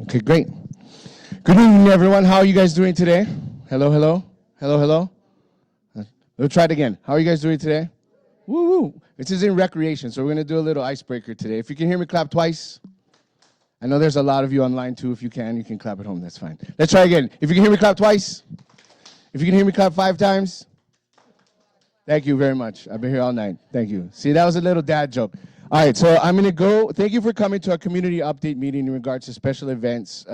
Okay, great. Good evening, everyone. How are you guys doing today? Hello, hello, hello, hello. We'll try it again. How are you guys doing today? Woo woo. This is in recreation, so we're going to do a little icebreaker today. If you can hear me, clap twice. I know there's a lot of you online too. If you can clap at home. That's fine. Let's try again. If you can hear me, clap twice. If you can hear me, clap 5 times. Thank you very much. I've been here all night. Thank you. See, that was a little dad joke. All right, so I'm going to go. Thank you for coming to our community update meeting in regards to special events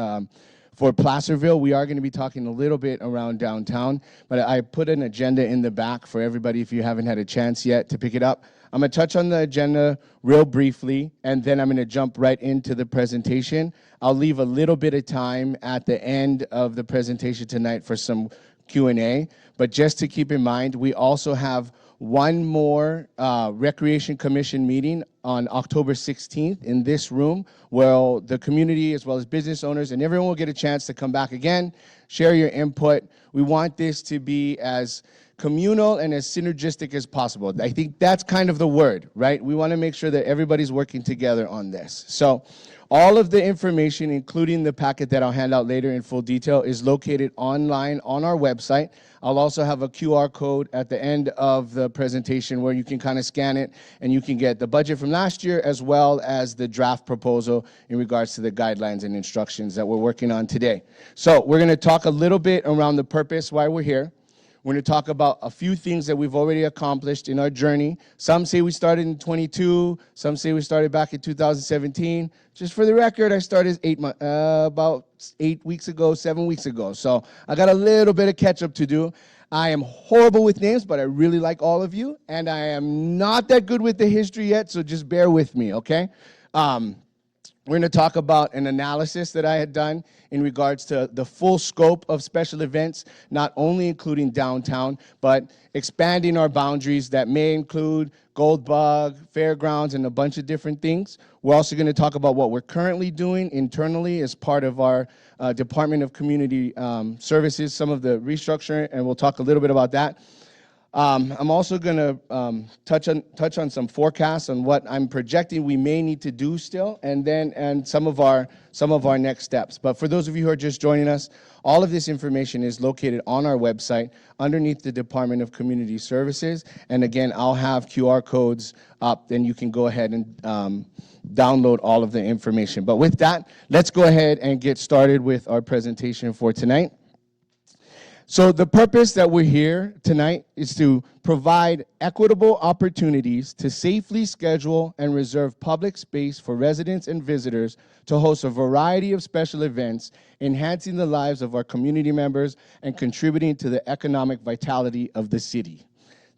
for Placerville. We are going to be talking a little bit around downtown, but I put an agenda in the back for everybody if you haven't had a chance yet to pick it up. I'm going to touch on the agenda real briefly, and then I'm going to jump right into the presentation. I'll leave a little bit of time at the end of the presentation tonight for some Q&A, but just to keep in mind, we also have one more Recreation Commission meeting on October 16th in this room, where the community as well as business owners and everyone will get a chance to come back again, share your input. We want this to be as communal and as synergistic as possible. I think that's kind of the word, right? We want to make sure that everybody's working together on this. So all of the information, including the packet that I'll hand out later in full detail, is located online on our website. I'll also have a QR code at the end of the presentation where you can kind of scan it and you can get the budget from last year as well as the draft proposal in regards to the guidelines and instructions that we're working on today. So we're going to talk a little bit around the purpose, why we're here. We're going to talk about a few things that we've already accomplished in our journey. Some say we started in 22. Some say we started back in 2017. Just for the record, I started about 8 weeks ago, 7 weeks ago. So I got a little bit of catch up to do. I am horrible with names, but I really like all of you. And I am not that good with the history yet, so just bear with me, okay? We're going to talk about an analysis that I had done in regards to the full scope of special events, not only including downtown, but expanding our boundaries that may include Gold Bug, Fairgrounds, and a bunch of different things. We're also going to talk about what we're currently doing internally as part of our Department of Community Services, some of the restructuring, and we'll talk a little bit about that. I'm also going to touch on some forecasts on what I'm projecting we may need to do still, and some of our next steps. But for those of you who are just joining us, all of this information is located on our website underneath the Department of Community Services. And again, I'll have QR codes up, and you can go ahead and download all of the information. But with that, let's go ahead and get started with our presentation for tonight. So the purpose that we're here tonight is to provide equitable opportunities to safely schedule and reserve public space for residents and visitors to host a variety of special events, enhancing the lives of our community members and contributing to the economic vitality of the city.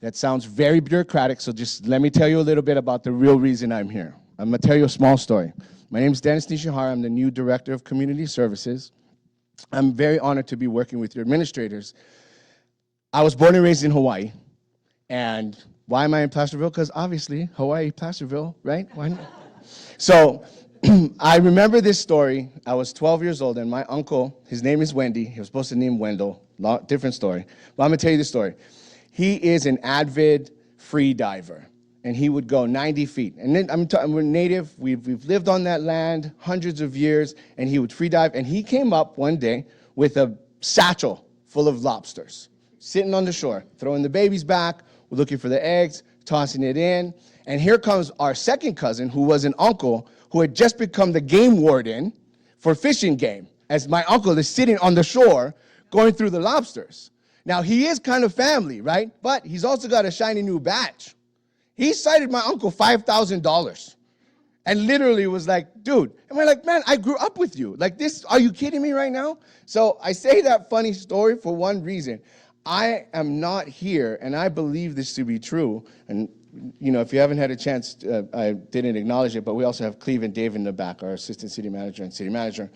That sounds very bureaucratic, so just let me tell you a little bit about the real reason I'm here. I'm going to tell you a small story. My name is Dennis Nishihara. I'm the new Director of Community Services. I'm very honored to be working with your administrators. I was born and raised in Hawaii. And why am I in Placerville? Because obviously, Hawaii, Placerville, right? Why not? So I remember this story. I was 12 years old, and my uncle, his name is Wendy. He was supposed to name Wendell. Different story. But I'm going to tell you the story. He is an avid free diver. And he would go 90 feet. And then we're native. We've lived on that land hundreds of years. And he would free dive. And he came up one day with a satchel full of lobsters, sitting on the shore, throwing the babies back, looking for the eggs, tossing it in. And here comes our second cousin, who was an uncle, who had just become the game warden for fishing game, as my uncle is sitting on the shore going through the lobsters. Now, he is kind of family, right? But he's also got a shiny new badge. He cited my uncle $5,000 and literally was like, dude. And we're like, man, I grew up with you. Like this, are you kidding me right now? So I say that funny story for one reason. I am not here, and I believe this to be true. And, you know, if you haven't had a chance, I didn't acknowledge it, but we also have Cleve and Dave in the back, our assistant city manager and city manager.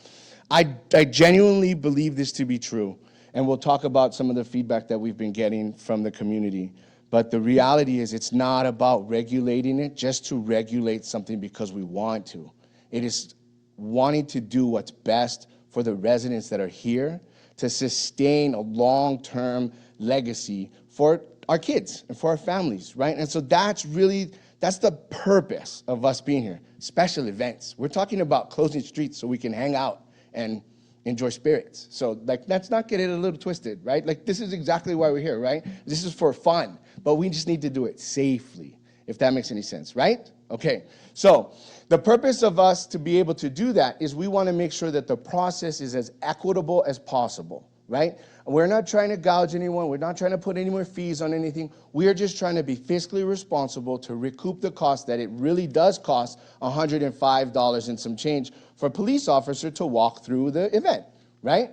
I genuinely believe this to be true. And we'll talk about some of the feedback that we've been getting from the community. But the reality is it's not about regulating it just to regulate something because we want to. It is wanting to do what's best for the residents that are here to sustain a long-term legacy for our kids and for our families, right? And so that's the purpose of us being here. Special events. We're talking about closing streets so we can hang out and enjoy spirits. So like, let's not get it a little twisted, right? Like, this is exactly why we're here, right? This is for fun, but we just need to do it safely, if that makes any sense, right? Okay, so the purpose of us to be able to do that is we want to make sure that the process is as equitable as possible, right? We're not trying to gouge anyone. We're not trying to put any more fees on anything. We are just trying to be fiscally responsible to recoup the cost that it really does cost $105 and some change for a police officer to walk through the event, right?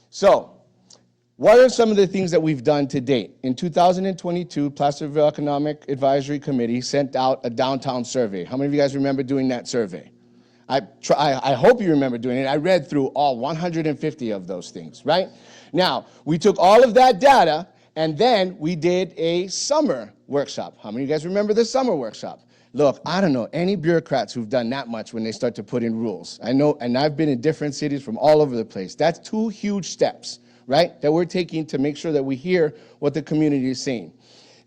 So, what are some of the things that we've done to date? In 2022, Placerville Economic Advisory Committee sent out a downtown survey. How many of you guys remember doing that survey? I hope you remember doing it. I read through all 150 of those things, right? Now, we took all of that data, and then we did a summer workshop. How many of you guys remember the summer workshop? Look, I don't know any bureaucrats who've done that much when they start to put in rules. I know, and I've been in different cities from all over the place. That's 2 huge steps, right, that we're taking to make sure that we hear what the community is saying.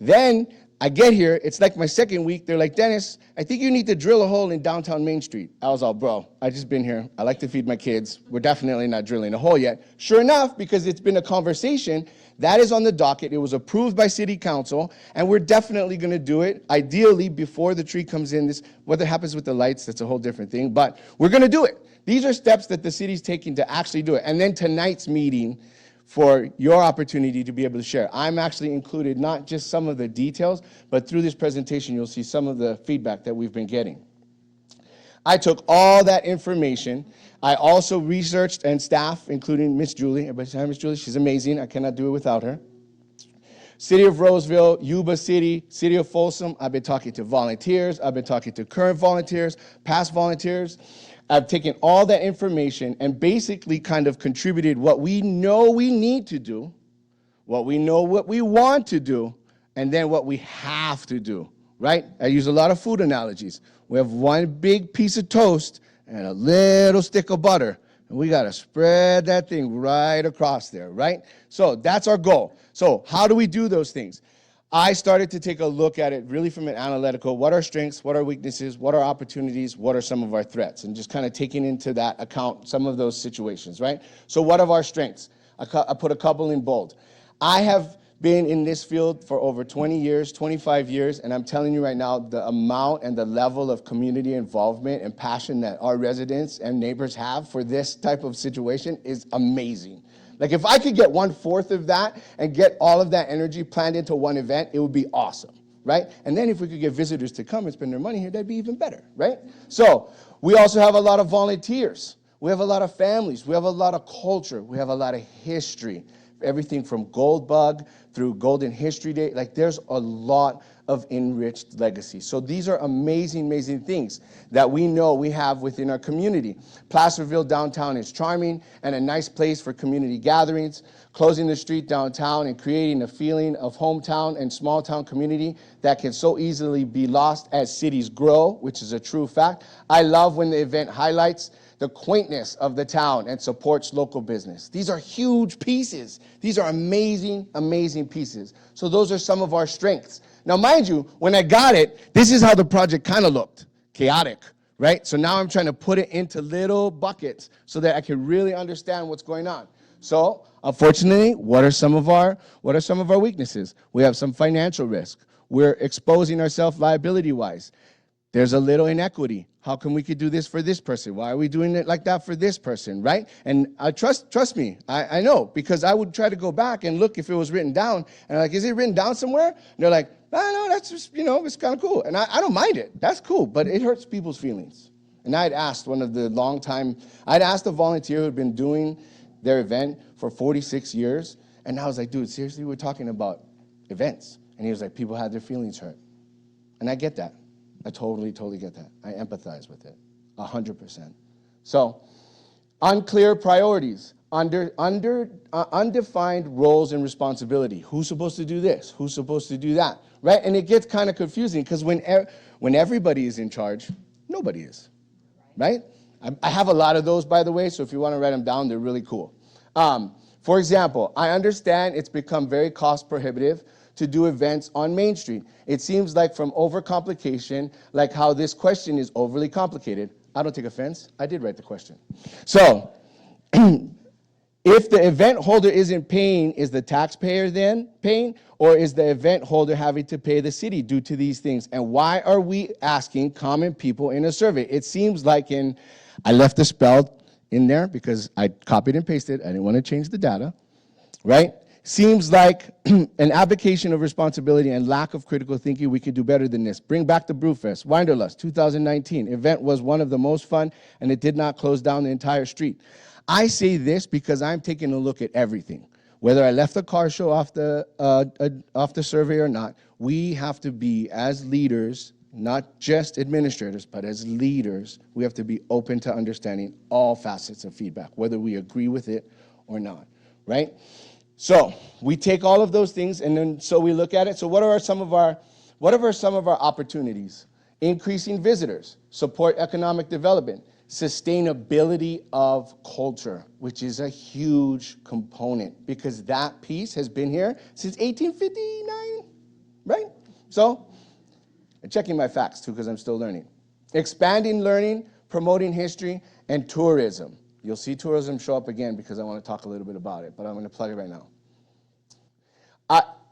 Then I get here, it's like my second week, they're like, Dennis, I think you need to drill a hole in downtown Main Street. I was all, bro, I just been here. I like to feed my kids. We're definitely not drilling a hole yet. Sure enough, because it's been a conversation, that is on the docket. It was approved by City Council, and we're definitely going to do it, ideally before the tree comes in. Whether it happens with the lights, that's a whole different thing, but we're going to do it. These are steps that the city's taking to actually do it. And then tonight's meeting, for your opportunity to be able to share. I'm actually included not just some of the details, but through this presentation, you'll see some of the feedback that we've been getting. I took all that information. I also researched, and staff, including Miss Julie. Everybody say hi, Miss Julie. She's amazing. I cannot do it without her. City of Roseville, Yuba City, City of Folsom. I've been talking to volunteers. I've been talking to current volunteers, past volunteers. I've taken all that information and basically kind of contributed what we know we need to do, what we know what we want to do, and then what we have to do, right? I use a lot of food analogies. We have one big piece of toast and a little stick of butter, and we got to spread that thing right across there, right? So that's our goal. So how do we do those things? I started to take a look at it really from an analytical, what are strengths, what are weaknesses, what are opportunities, what are some of our threats, and just kind of taking into that account some of those situations, right? So what are our strengths? I put a couple in bold. I have been in this field for over 20 years, 25 years, and I'm telling you right now, the amount and the level of community involvement and passion that our residents and neighbors have for this type of situation is amazing. Like, if I could get 1/4 of that and get all of that energy planned into one event, it would be awesome, right? And then if we could get visitors to come and spend their money here, that'd be even better, right? So we also have a lot of volunteers. We have a lot of families. We have a lot of culture. We have a lot of history. Everything from Gold Bug through Golden History Day. Like, there's a lot of enriched legacy. So these are amazing, amazing things that we know we have within our community. Placerville downtown is charming and a nice place for community gatherings. Closing the street downtown and creating a feeling of hometown and small town community that can so easily be lost as cities grow, which is a true fact. I love when the event highlights the quaintness of the town and supports local business. These are huge pieces. These are amazing, amazing pieces. So those are some of our strengths. Now, mind you, when I got it, this is how the project kind of looked, chaotic, right? So now I'm trying to put it into little buckets so that I can really understand what's going on. So, unfortunately, what are some of our weaknesses? We have some financial risk. We're exposing ourselves liability-wise. There's a little inequity. How come we could do this for this person? Why are we doing it like that for this person, right? And trust me, I know, because I would try to go back and look if it was written down, and I'm like, is it written down somewhere? And they're like, no, that's just, it's kind of cool. And I don't mind it. That's cool, but it hurts people's feelings. And I'd asked a volunteer who had been doing their event for 46 years, and I was like, dude, seriously, we're talking about events. And he was like, people had their feelings hurt. And I get that. I totally get that. I empathize with it, 100%. So, unclear priorities, undefined roles and responsibility. Who's supposed to do this? Who's supposed to do that? Right? And it gets kind of confusing because when everybody is in charge, nobody is, right? I have a lot of those, by the way, so if you want to write them down, they're really cool. For example, I understand it's become very cost prohibitive to do events on Main Street. It seems like from overcomplication, like how this question is overly complicated. I don't take offense. I did write the question. So, If the event holder isn't paying, is the taxpayer then paying? Or is the event holder having to pay the city due to these things? And why are we asking common people in a survey? It seems like I left the spell in there because I copied and pasted. I didn't want to change the data, right? Seems like an abdication of responsibility and lack of critical thinking. We could do better than this. Bring back the Brewfest. Wanderlust, 2019. Event was one of the most fun, and it did not close down the entire street. I say this because I'm taking a look at everything. Whether I left the car show off the survey or not, we have to be, as leaders, not just administrators, but as leaders, we have to be open to understanding all facets of feedback, whether we agree with it or not, right? So we take all of those things, and then so we look at it. So what are some of our opportunities? Increasing visitors, support economic development, sustainability of culture, which is a huge component because that piece has been here since 1859, right? So, and checking my facts too because I'm still learning. Expanding learning, promoting history, and tourism. You'll see tourism show up again because I want to talk a little bit about it, but I'm going to plug it right now.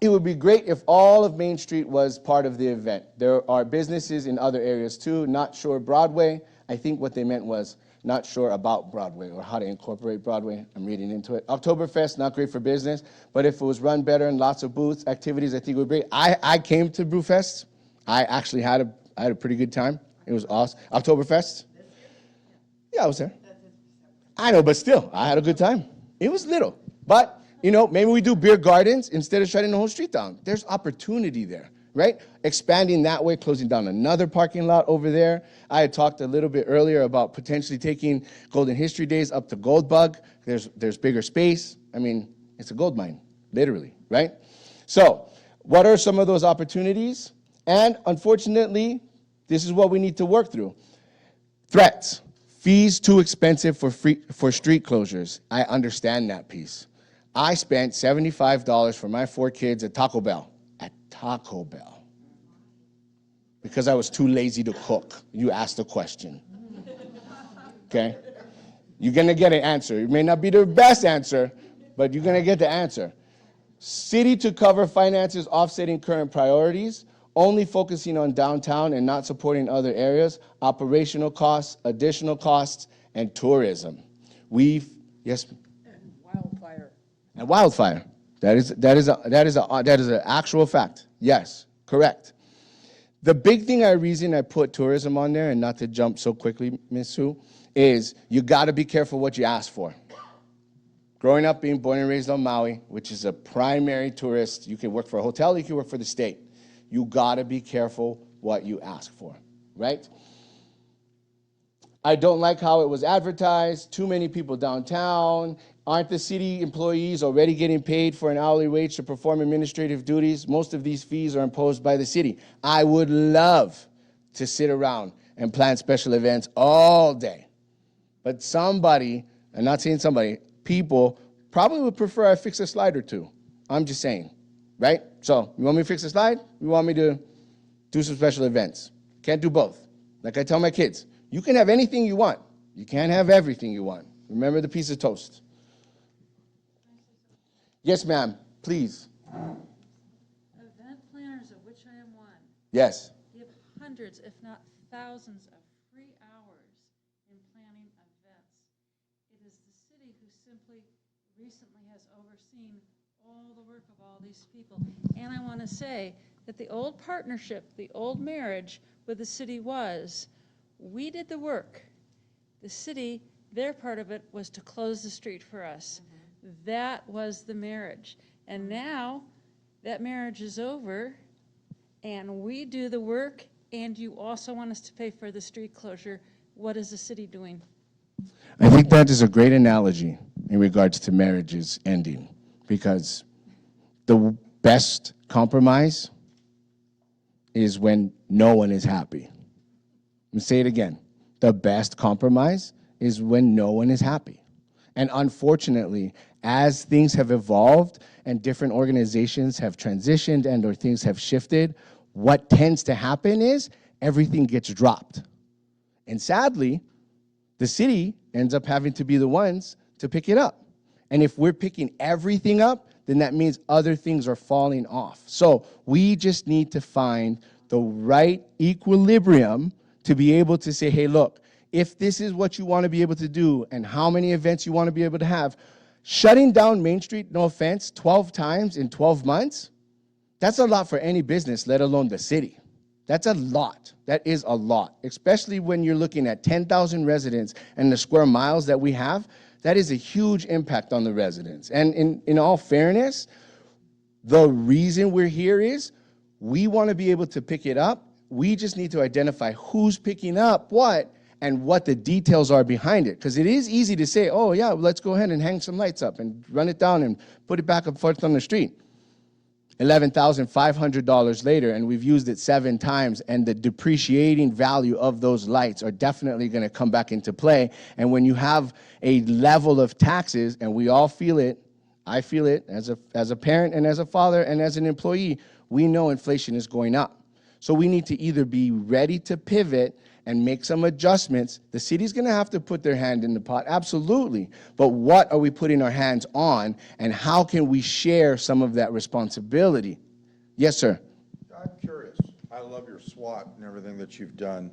It would be great if all of Main Street was part of the event. There are businesses in other areas too, not sure Broadway. I think what they meant was not sure about Broadway or how to incorporate Broadway. I'm reading into it. Oktoberfest, not great for business, but if it was run better and lots of booths, activities, I think it would be great. I came to Brewfest. I actually had a pretty good time. It was awesome. Oktoberfest? Yeah, I was there. I know, but still, I had a good time. It was little. But, maybe we do beer gardens instead of shutting the whole street down. There's opportunity there, right? Expanding that way, closing down another parking lot over there. I had talked a little bit earlier about potentially taking Golden History Days up to Goldbug. There's bigger space. I mean, it's a gold mine, literally, right? So, what are some of those opportunities? And unfortunately, this is what we need to work through. Threats. Fees too expensive for street closures. I understand that piece. I spent $75 for my 4 kids at Taco Bell. At Taco Bell. Because I was too lazy to cook. You asked the question. Okay? You're going to get an answer. It may not be the best answer, but you're going to get the answer. City to cover finances offsetting current priorities, only focusing on downtown and not supporting other areas, operational costs, additional costs, and tourism. Yes? And wildfire. That is an actual fact. Yes, correct. The big reason I put tourism on there, and not to jump so quickly, Ms. Sue, is you got to be careful what you ask for. Growing up, being born and raised on Maui, which is a primary tourist, you can work for a hotel, you can work for the state. You got to be careful what you ask for, right? I don't like how it was advertised. Too many people downtown. Aren't the city employees already getting paid for an hourly wage to perform administrative duties? Most of these fees are imposed by the city. I would love to sit around and plan special events all day. But somebody, I'm not saying somebody, people probably would prefer I fix a slide or two. I'm just saying, right? So, you want me to fix a slide? You want me to do some special events? Can't do both. Like I tell my kids, you can have anything you want. You can't have everything you want. Remember the piece of toast. Yes, ma'am, please. Event planners, of which I am one, Yes. give hundreds, if not thousands, of free hours in planning events. It is the city who simply recently has overseen all the work of all these people. And I want to say that the old partnership, the old marriage with the city was, we did the work. The city, their part of it was to close the street for us. That was the marriage. And now that marriage is over and we do the work and you also want us to pay for the street closure. What is the city doing? I think that is a great analogy in regards to marriages ending because the best compromise is when no one is happy. Let me say it again. The best compromise is when no one is happy. And unfortunately, as things have evolved and different organizations have transitioned and or things have shifted, what tends to happen is everything gets dropped. And sadly, the city ends up having to be the ones to pick it up. And if we're picking everything up, then that means other things are falling off. So we just need to find the right equilibrium to be able to say, hey, look, if this is what you want to be able to do and how many events you want to be able to have, shutting down Main Street, no offense, 12 times in 12 months, that's a lot for any business, let alone the city. That's a lot. That is a lot, especially when you're looking at 10,000 residents and the square miles that we have. That is a huge impact on the residents. And in all fairness, the reason we're here is we want to be able to pick it up. We just need to identify who's picking up what and what the details are behind it. Because it is easy to say, oh, yeah, let's go ahead and hang some lights up and run it down and put it back and forth on the street. $11,500 later, and we've used it 7 times, and the depreciating value of those lights are definitely going to come back into play. And when you have a level of taxes, and we all feel it, I feel it as a parent and as a father and as an employee, we know inflation is going up. So we need to either be ready to pivot and make some adjustments. The city's going to have to put their hand in the pot, absolutely. But what are we putting our hands on, and how can we share some of that responsibility? Yes, sir. I'm curious. I love your SWOT and everything that you've done.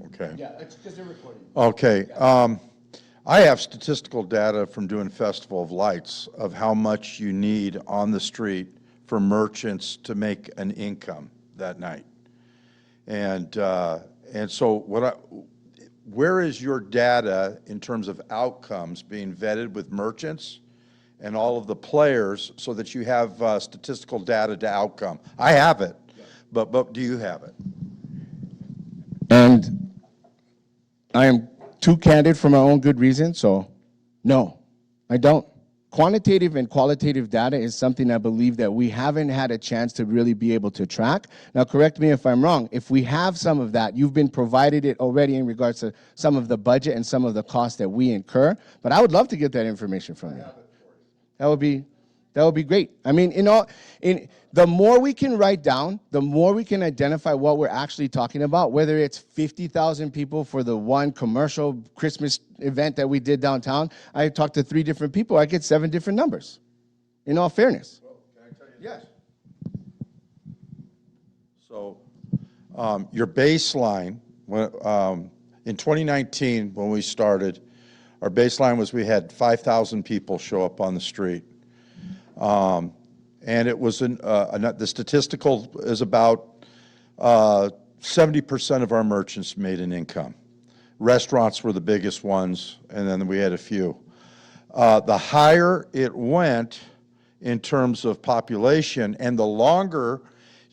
Okay. Yeah, it's because they're recording. Okay. I have statistical data from doing Festival of Lights of how much you need on the street for merchants to make an income that night. And so where is your data in terms of outcomes being vetted with merchants and all of the players so that you have statistical data to outcome? I have it, but do you have it? And I am too candid for my own good reason, so no, I don't. Quantitative and qualitative data is something I believe that we haven't had a chance to really be able to track. Now, correct me if I'm wrong. If we have some of that, you've been provided it already in regards to some of the budget and some of the costs that we incur, but I would love to get that information from you. That would be great. I mean, the more we can write down, the more we can identify what we're actually talking about, whether it's 50,000 people for the one commercial Christmas event that we did downtown. I talked to 3 different people. I get 7 different numbers, in all fairness. Well, can I tell you Yes. So your baseline, in 2019, when we started, our baseline was we had 5,000 people show up on the street. And it was, the statistical is about 70% of our merchants made an income. Restaurants were the biggest ones, and then we had a few. The higher it went in terms of population, and the longer,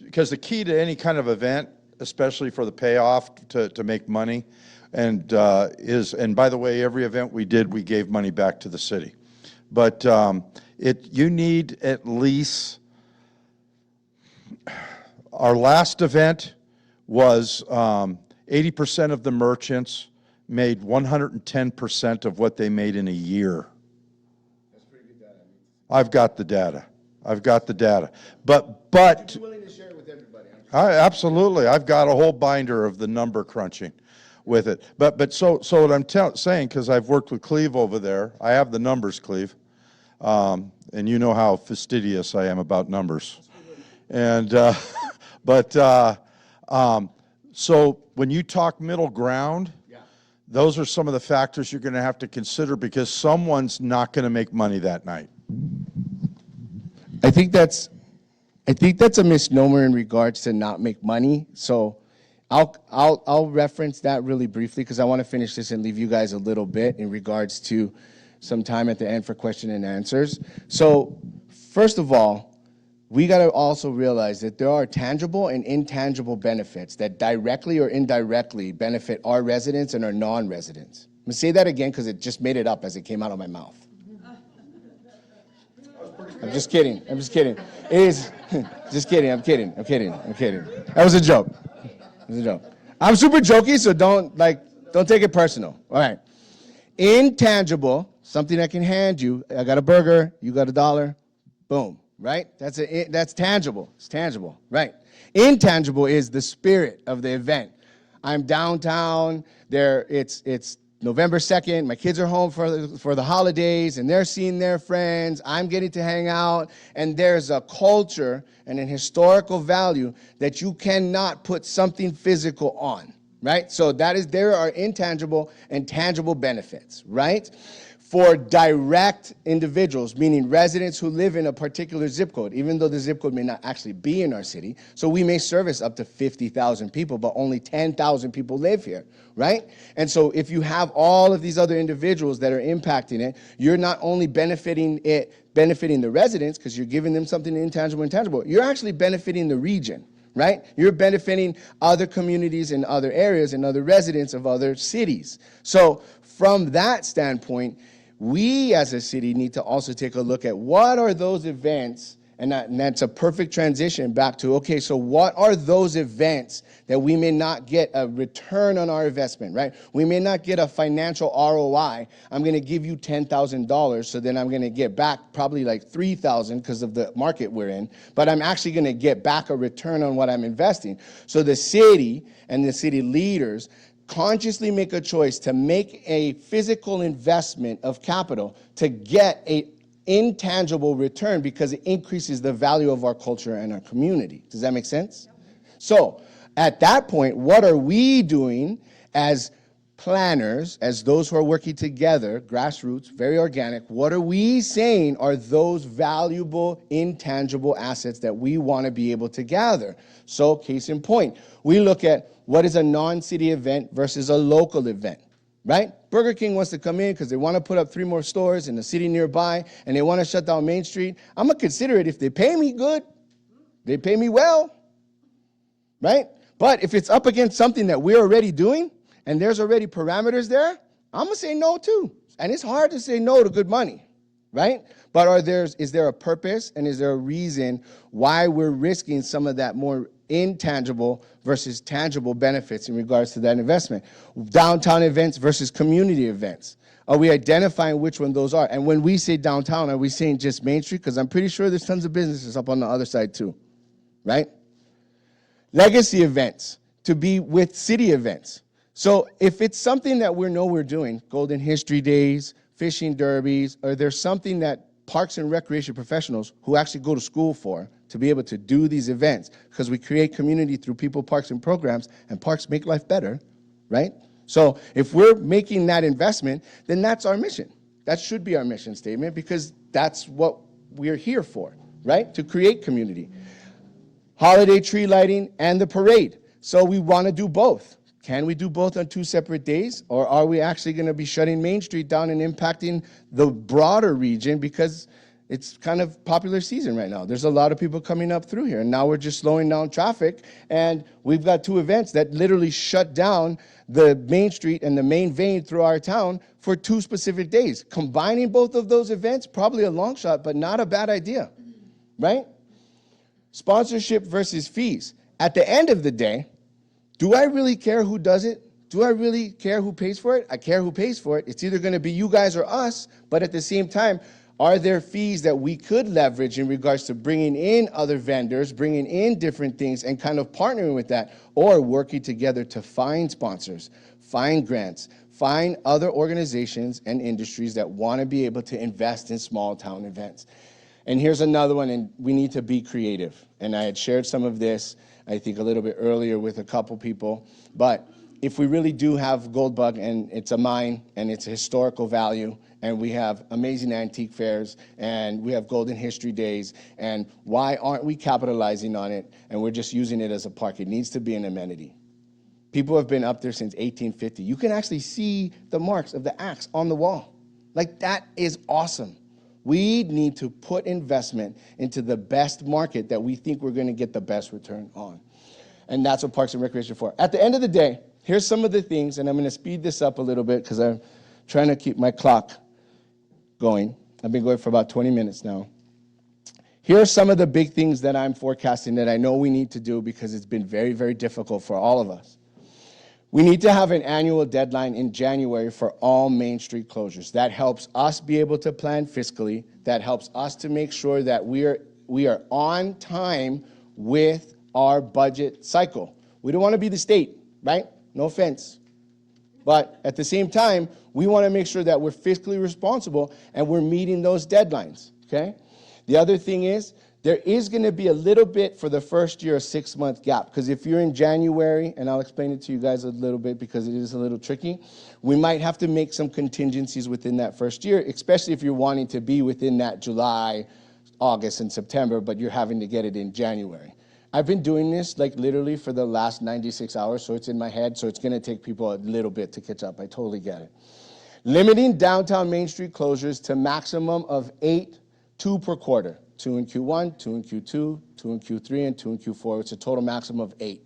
because the key to any kind of event, especially for the payoff to make money, and by the way, every event we did, we gave money back to the city. But you need at least, our last event was 80% of the merchants made 110% of what they made in a year. That's pretty good data. I've got the data. But You're willing to share it with everybody. absolutely, I've got a whole binder of the number crunching with it. But so what I'm saying, because I've worked with Cleve over there, I have the numbers, Cleve. And you know how fastidious I am about numbers. And, so when you talk middle ground, those are some of the factors you're going to have to consider, because someone's not going to make money that night. I think that's a misnomer in regards to not make money. So I'll reference that really briefly, because I want to finish this and leave you guys a little bit in regards to some time at the end for question and answers. So first of all, we got to also realize that there are tangible and intangible benefits that directly or indirectly benefit our residents and our non-residents. I'm going to say that again because it just made it up as it came out of my mouth. I'm just kidding. It is, just kidding. I'm kidding. That was a joke. I'm super jokey, so don't take it personal. All right. Intangible, something I can hand you. I got a burger, you got $1, boom, right? That's tangible. It's tangible, right? Intangible is the spirit of the event. I'm downtown. It's November 2nd, my kids are home for the holidays, and they're seeing their friends. I'm getting to hang out, and there's a culture and an historical value that you cannot put something physical on, right? So there are intangible and tangible benefits, right? For direct individuals, meaning residents who live in a particular zip code, even though the zip code may not actually be in our city. So we may service up to 50,000 people, but only 10,000 people live here, right? And so if you have all of these other individuals that are impacting it, you're not only benefiting the residents, because you're giving them something intangible and tangible, you're actually benefiting the region, right? You're benefiting other communities in other areas and other residents of other cities. So from that standpoint, we as a city need to also take a look at what are those events, and that's a perfect transition back to, okay, so what are those events that we may not get a return on our investment, right? We may not get a financial ROI. I'm going to give you $10,000, so then I'm going to get back probably like $3,000 because of the market we're in, but I'm actually going to get back a return on what I'm investing. So the city and the city leaders consciously make a choice to make a physical investment of capital to get an intangible return because it increases the value of our culture and our community. Does that make sense? So at that point, what are we doing as planners, as those who are working together, grassroots, very organic, what are we saying are those valuable, intangible assets that we want to be able to gather? So case in point, we look at what is a non-city event versus a local event, right? Burger King wants to come in because they want to put up 3 more stores in the city nearby, and they want to shut down Main Street. I'm going to consider it if they pay me good, they pay me well, right? But if it's up against something that we're already doing, and there's already parameters there, I'm going to say no too. And it's hard to say no to good money, right? But is there a purpose and is there a reason why we're risking some of that more intangible versus tangible benefits in regards to that investment? Downtown events versus community events. Are we identifying which one those are? And when we say downtown, are we saying just Main Street? Because I'm pretty sure there's tons of businesses up on the other side too, right? Legacy events to be with city events. So if it's something that we know we're doing, Golden History Days, fishing derbies, or there's something that parks and recreation professionals who actually go to school for to be able to do these events, because we create community through people, parks, and programs, and parks make life better, right? So if we're making that investment, then that's our mission. That should be our mission statement, because that's what we're here for, right? To create community. Holiday tree lighting and the parade. So we want to do both. Can we do both on 2 separate days? Or are we actually going to be shutting Main Street down and impacting the broader region because it's kind of popular season right now? There's a lot of people coming up through here, and now we're just slowing down traffic, and we've got 2 events that literally shut down the Main Street and the main vein through our town for 2 specific days. Combining both of those events, probably a long shot, but not a bad idea, right? Sponsorship versus fees. At the end of the day, do I really care who does it? Do I really care who pays for it? I care who pays for it. It's either going to be you guys or us, but at the same time, are there fees that we could leverage in regards to bringing in other vendors, bringing in different things, and kind of partnering with that, or working together to find sponsors, find grants, find other organizations and industries that want to be able to invest in small town events? And here's another one, and we need to be creative. And I had shared some of this, I think, a little bit earlier with a couple people. But if we really do have Gold Bug, and it's a mine, and it's a historical value, and we have amazing antique fairs, and we have Golden History Days, and why aren't we capitalizing on it, and we're just using it as a park? It needs to be an amenity. People have been up there since 1850. You can actually see the marks of the axe on the wall. Like, that is awesome. We need to put investment into the best market that we think we're going to get the best return on. And that's what Parks and Recreation is for. At the end of the day, here's some of the things, and I'm going to speed this up a little bit because I'm trying to keep my clock going. I've been going for about 20 minutes now. Here are some of the big things that I'm forecasting that I know we need to do because it's been very, very difficult for all of us. We need to have an annual deadline in January for all Main Street closures. That helps us be able to plan fiscally. That helps us to make sure that we are on time with our budget cycle. We don't want to be the state, right? No offense. But at the same time, we want to make sure that we're fiscally responsible and we're meeting those deadlines, okay? The other thing is, there is going to be a little bit for the first year, a 6-month gap, because if you're in January, and I'll explain it to you guys a little bit because it is a little tricky, we might have to make some contingencies within that first year, especially if you're wanting to be within that July, August, and September, but you're having to get it in January. I've been doing this like literally for the last 96 hours, so it's in my head, so it's going to take people a little bit to catch up. I totally get it. Limiting downtown Main Street closures to maximum of 8, 2 per quarter. 2 in Q1, 2 in Q2, 2 in Q3, and 2 in Q4. It's a total maximum of 8.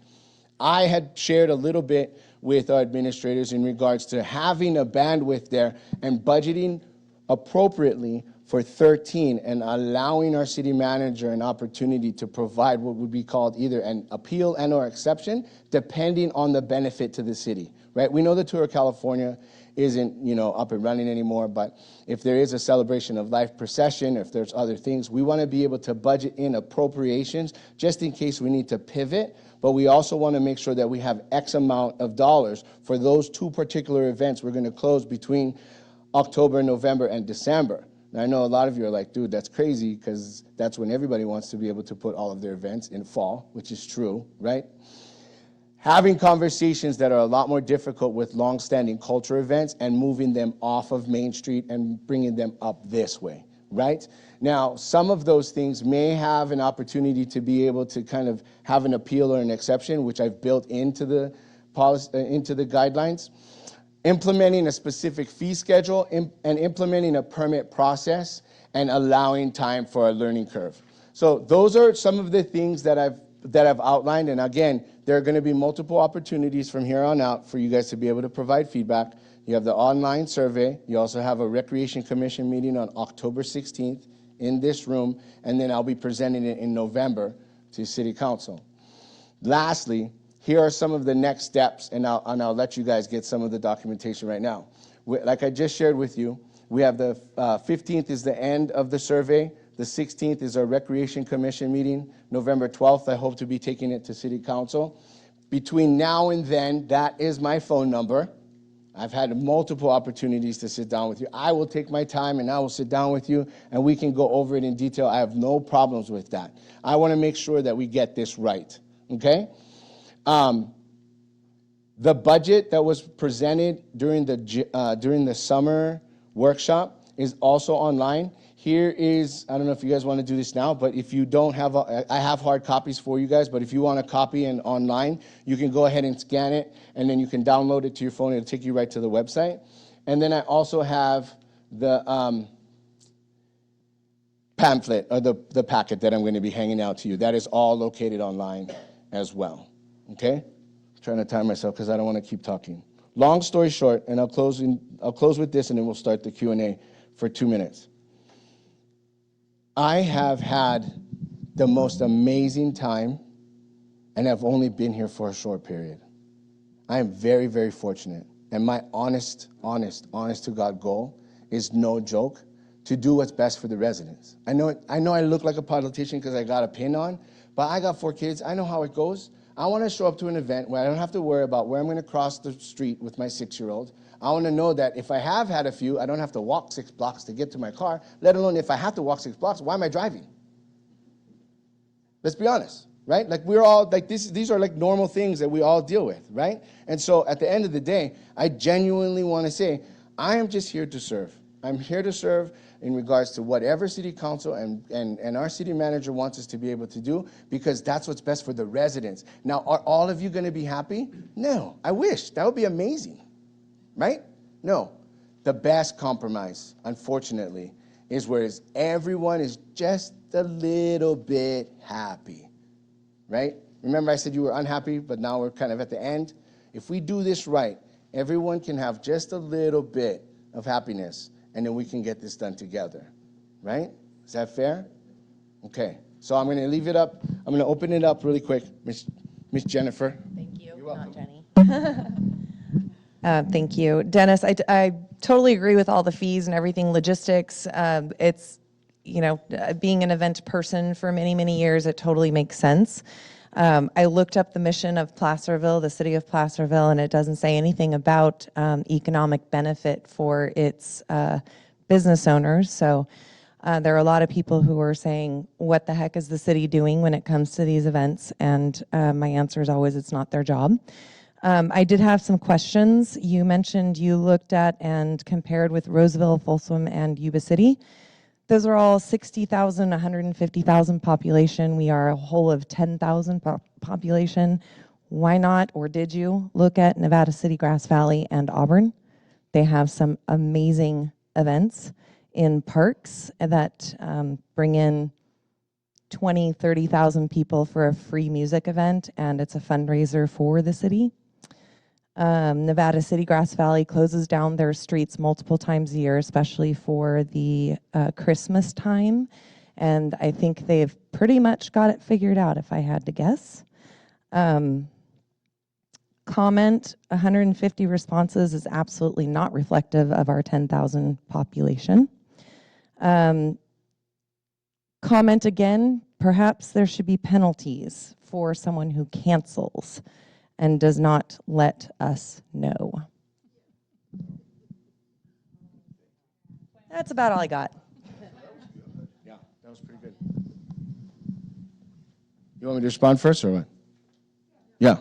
I had shared a little bit with our administrators in regards to having a bandwidth there and budgeting appropriately for 13 and allowing our city manager an opportunity to provide what would be called either an appeal and or exception, depending on the benefit to the city, right? We know the Tour of California isn't, up and running anymore, but if there is a celebration of life procession, if there's other things, we want to be able to budget in appropriations just in case we need to pivot, but we also want to make sure that we have X amount of dollars for those 2 particular events we're going to close between October, November, and December. And I know a lot of you are like, dude, that's crazy, because that's when everybody wants to be able to put all of their events in fall, which is true, right? Having conversations that are a lot more difficult with long-standing culture events and moving them off of Main Street and bringing them up this way, right? Now, some of those things may have an opportunity to be able to kind of have an appeal or an exception, which I've built into the policy, into the guidelines. Implementing a specific fee schedule and implementing a permit process and allowing time for a learning curve. So those are some of the things that I've outlined, and again, there are going to be multiple opportunities from here on out for you guys to be able to provide feedback. You have the online survey. You also have a Recreation Commission meeting on October 16th in this room, and then I'll be presenting it in November to City Council. Lastly, here are some of the next steps, and I'll let you guys get some of the documentation right now. Like I just shared with you, we have the 15th is the end of the survey. The 16th is our Recreation Commission meeting. November 12th, I hope to be taking it to City Council. Between now and then, that is my phone number. I've had multiple opportunities to sit down with you. I will take my time and I will sit down with you and we can go over it in detail. I have no problems with that. I want to make sure that we get this right, okay? The budget that was presented during the summer workshop is also online. Here is, I don't know if you guys want to do this now, but if you don't have, I have hard copies for you guys, but if you want a copy and online, you can go ahead and scan it, and then you can download it to your phone. It'll take you right to the website. And then I also have the pamphlet, or the packet that I'm going to be hanging out to you. That is all located online as well, okay? I'm trying to time myself because I don't want to keep talking. Long story short, and I'll close with this, and then we'll start the Q&A for 2 minutes. I have had the most amazing time, and I've only been here for a short period. I am very, very fortunate, and my honest to God goal is, no joke, to do what's best for the residents. I know I look like a politician because I got a pin on, but I got 4 kids. I know how it goes. I want to show up to an event where I don't have to worry about where I'm going to cross the street with my 6-year-old. I want to know that if I have had a few, I don't have to walk 6 blocks to get to my car, let alone if I have to walk 6 blocks, why am I driving? Let's be honest, right? Like, we're all, like, these are like normal things that we all deal with, right? And so at the end of the day, I genuinely want to say, I am just here to serve. I'm here to serve in regards to whatever city council and our city manager wants us to be able to do, because that's what's best for the residents. Now, are all of you going to be happy? No, I wish. That would be amazing. Right? No. The best compromise, unfortunately, is where everyone is just a little bit happy. Right? Remember I said you were unhappy, but now we're kind of at the end? If we do this right, everyone can have just a little bit of happiness, and then we can get this done together. Right? Is that fair? Okay. So I'm going to leave it up. I'm going to open it up really quick. Miss Jennifer. Thank you. You're welcome. Not Jenny. Thank you. Dennis, I totally agree with all the fees and everything, logistics. It's, being an event person for many, many years, it totally makes sense. I looked up the mission of Placerville, the city of Placerville, and it doesn't say anything about economic benefit for its business owners. So there are a lot of people who are saying, what the heck is the city doing when it comes to these events? And my answer is always, it's not their job. I did have some questions. You mentioned you looked at and compared with Roseville, Folsom, and Yuba City. Those are all 60,000, 150,000 population. We are a whole of 10,000 population. Why not, or did you look at Nevada City, Grass Valley, and Auburn? They have some amazing events in parks that bring in 20, 30,000 people for a free music event, and it's a fundraiser for the city. Nevada City, Grass Valley closes down their streets multiple times a year, especially for the Christmas time. And I think they've pretty much got it figured out, if I had to guess. Comment, 150 responses is absolutely not reflective of our 10,000 population. Comment again, perhaps there should be penalties for someone who cancels and does not let us know. That's about all I got. Yeah, that was pretty good. You want me to respond first or what? Yeah.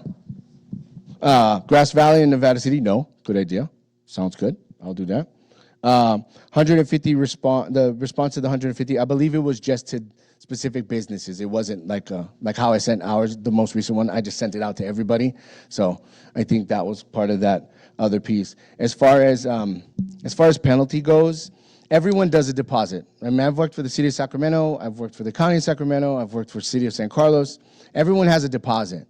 Grass Valley and Nevada City, no. Good idea. Sounds good. I'll do that. 150 the response to the 150, I believe it was just to specific businesses. It wasn't like how I sent ours, the most recent one. I just sent it out to everybody. So I think that was part of that other piece. As far as penalty goes, everyone does a deposit. I mean, I've worked for the city of Sacramento. I've worked for the county of Sacramento. I've worked for the city of San Carlos. Everyone has a deposit.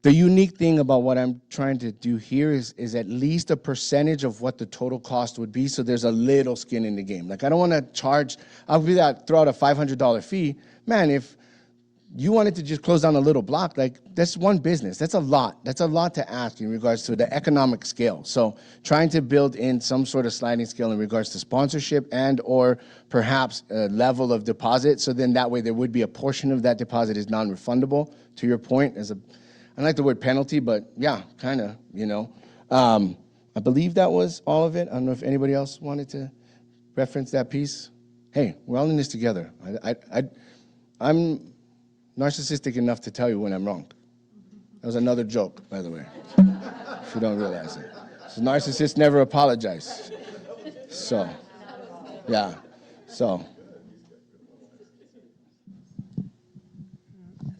The unique thing about what I'm trying to do here is at least a percentage of what the total cost would be, so there's a little skin in the game. Like, I don't want to charge, I'll be that, throw out a $500 fee. Man, if you wanted to just close down a little block, like, that's one business. That's a lot. That's a lot to ask in regards to the economic scale. So trying to build in some sort of sliding scale in regards to sponsorship and or perhaps a level of deposit, so then that way there would be a portion of that deposit is non-refundable, to your point, as a I like the word penalty, but yeah, kind of, you know. I believe that was all of it. I don't know if anybody else wanted to reference that piece. Hey, we're all in this together. I'm narcissistic enough to tell you when I'm wrong. That was another joke, by the way, if you don't realize it. So narcissists never apologize. So, yeah, so.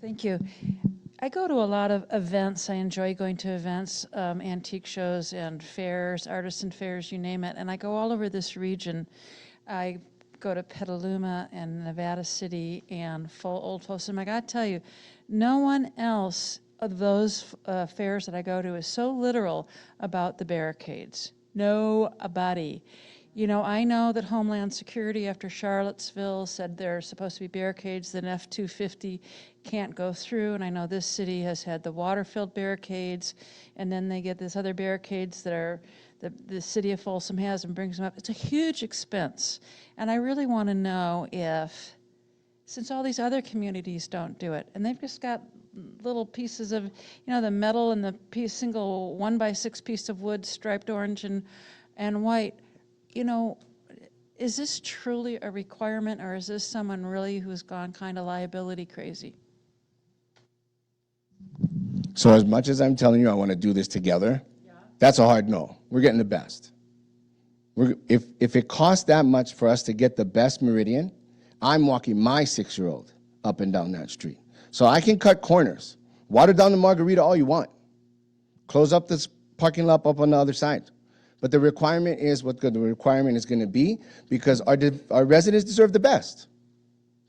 Thank you. I go to a lot of events. I enjoy going to events, antique shows and fairs, artisan fairs, you name it. And I go all over this region. I go to Petaluma and Nevada City and Old Folsom. I got to tell you, no one else of those fairs that I go to is so literal about the barricades. Nobody. You know, I know that Homeland Security after Charlottesville said there are supposed to be barricades that an F-250 can't go through, and I know this city has had the water-filled barricades, and then they get this other barricades that are the city of Folsom has and brings them up. It's a huge expense, and I really want to know if, since all these other communities don't do it, and they've just got little pieces of, you know, the metal and the single 1x6 piece of wood striped orange and white, you know, is this truly a requirement, or is this someone really who's gone kind of liability crazy? So as much as I'm telling you I want to do this together, that's a hard no. We're getting the best. If it costs that much for us to get the best Meridian, I'm walking my 6-year-old up and down that street. So I can cut corners, water down the Margarita all you want, close up this parking lot up on the other side. But the requirement is what the requirement is going to be, because our residents deserve the best.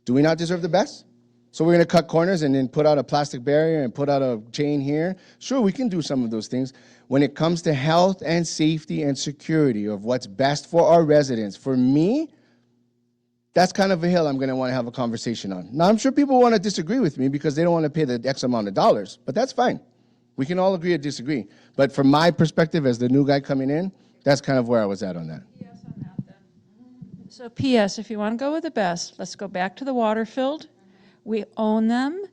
Do we not deserve the best? So we're going to cut corners and then put out a plastic barrier and put out a chain here? Sure, we can do some of those things. When it comes to health and safety and security of what's best for our residents, for me, that's kind of a hill I'm going to want to have a conversation on. Now, I'm sure people want to disagree with me because they don't want to pay the X amount of dollars, but that's fine. We can all agree or disagree. But from my perspective as the new guy coming in, that's kind of where I was at on that. Yes, on that then. So P.S., if you want to go with the best, let's go back to the water-filled. We own them.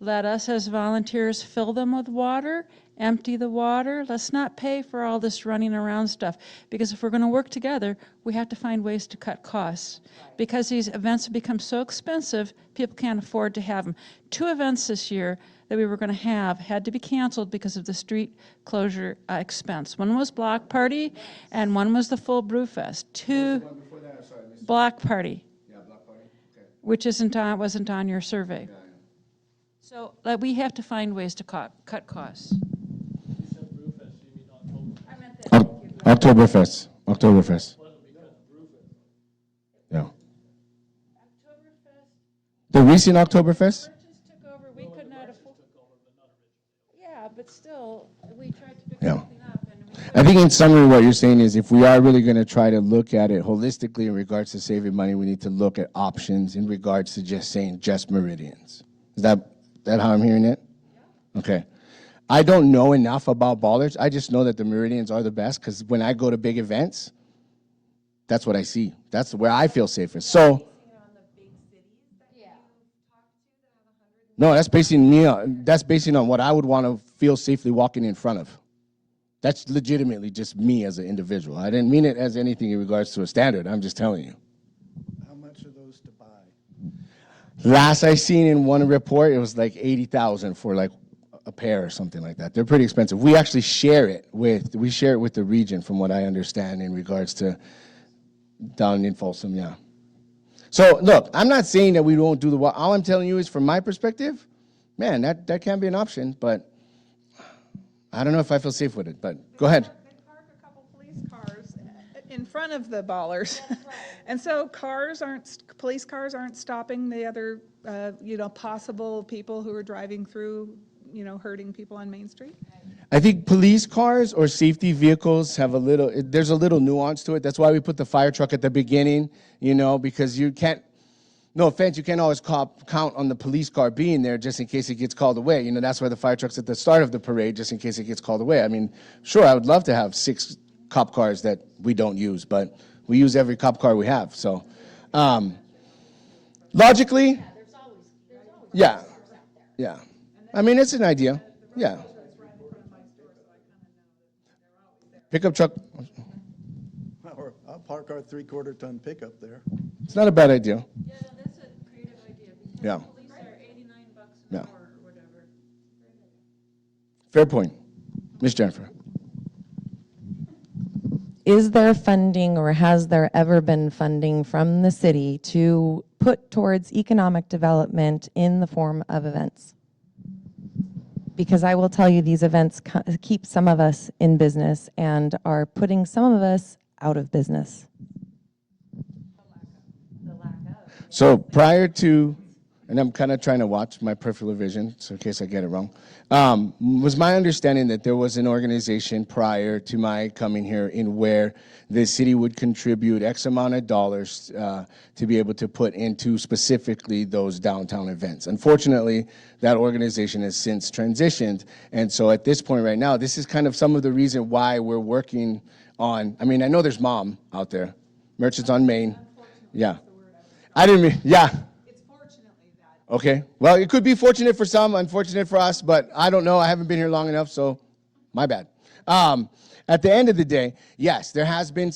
Let us as volunteers fill them with water, empty the water. Let's not pay for all this running around stuff. Because if we're going to work together, we have to find ways to cut costs. Because these events have become so expensive, people can't afford to have them. 2 events this year that we were going to have had to be canceled because of the street closure expense. One was Block Party, and one was the full Brew Fest. 2 Block Party, which wasn't on your survey. So we have to find ways to cut costs. Oktoberfest. Oktoberfest. Yeah. The recent Oktoberfest? Merchants took over, we could not afford. Yeah, but still, we tried to pick Yeah. something up and we I think in summary what you're saying is if we are really going to try to look at it holistically in regards to saving money, we need to look at options in regards to just saying just meridians. Is that how I'm hearing it? Yeah. Okay. I don't know enough about ballers. I just know that the meridians are the best because when I go to big events, that's what I see. That's where I feel safest. So, no, that's basing on what I would want to feel safely walking in front of. That's legitimately just me as an individual. I didn't mean it as anything in regards to a standard. I'm just telling you. How much are those to buy? Last I seen in one report, it was like 80,000 for like a pair or something like that. They're pretty expensive. We actually share it with the region, from what I understand, in regards to down in Folsom. Yeah. So look, I'm not saying that we won't do the walk. All I'm telling you is, from my perspective, man, that can be an option, but I don't know if I feel safe with it. But go ahead. They park a couple police cars in front of the ballers. And so police cars aren't stopping the other, possible people who are driving through, hurting people on Main Street. I think police cars or safety vehicles have there's a little nuance to it. That's why we put the fire truck at the beginning, because you can't, no offense, you can't always count on the police car being there just in case it gets called away. That's why the fire truck's at the start of the parade, just in case it gets called away. I mean, sure, I would love to have 6 cop cars that we don't use, but we use every cop car we have. So, logically, yeah. I mean, it's an idea. Yeah. Pickup truck. Or I'll park our 3/4-ton pickup there. It's not a bad idea. Yeah, no, that's a creative idea. Because Yeah. police are $89 an Yeah. hour or whatever. Fair point. Miss Jennifer. Is there funding, or has there ever been funding from the city to put towards economic development in the form of events? Because I will tell you, these events keep some of us in business and are putting some of us out of business. So prior to, and I'm kind of trying to watch my peripheral vision, so in case I get it wrong, was my understanding that there was an organization prior to my coming here in where the city would contribute X amount of dollars to be able to put into specifically those downtown events. Unfortunately, that organization has since transitioned, and so at this point right now, this is kind of some of the reason why we're working on, I mean, I know there's MOM out there, Merchants on Main. Yeah. I didn't mean, yeah. It's fortunately that. Okay. Well, it could be fortunate for some, unfortunate for us, but I don't know. I haven't been here long enough, so my bad. At the end of the day, yes, there have been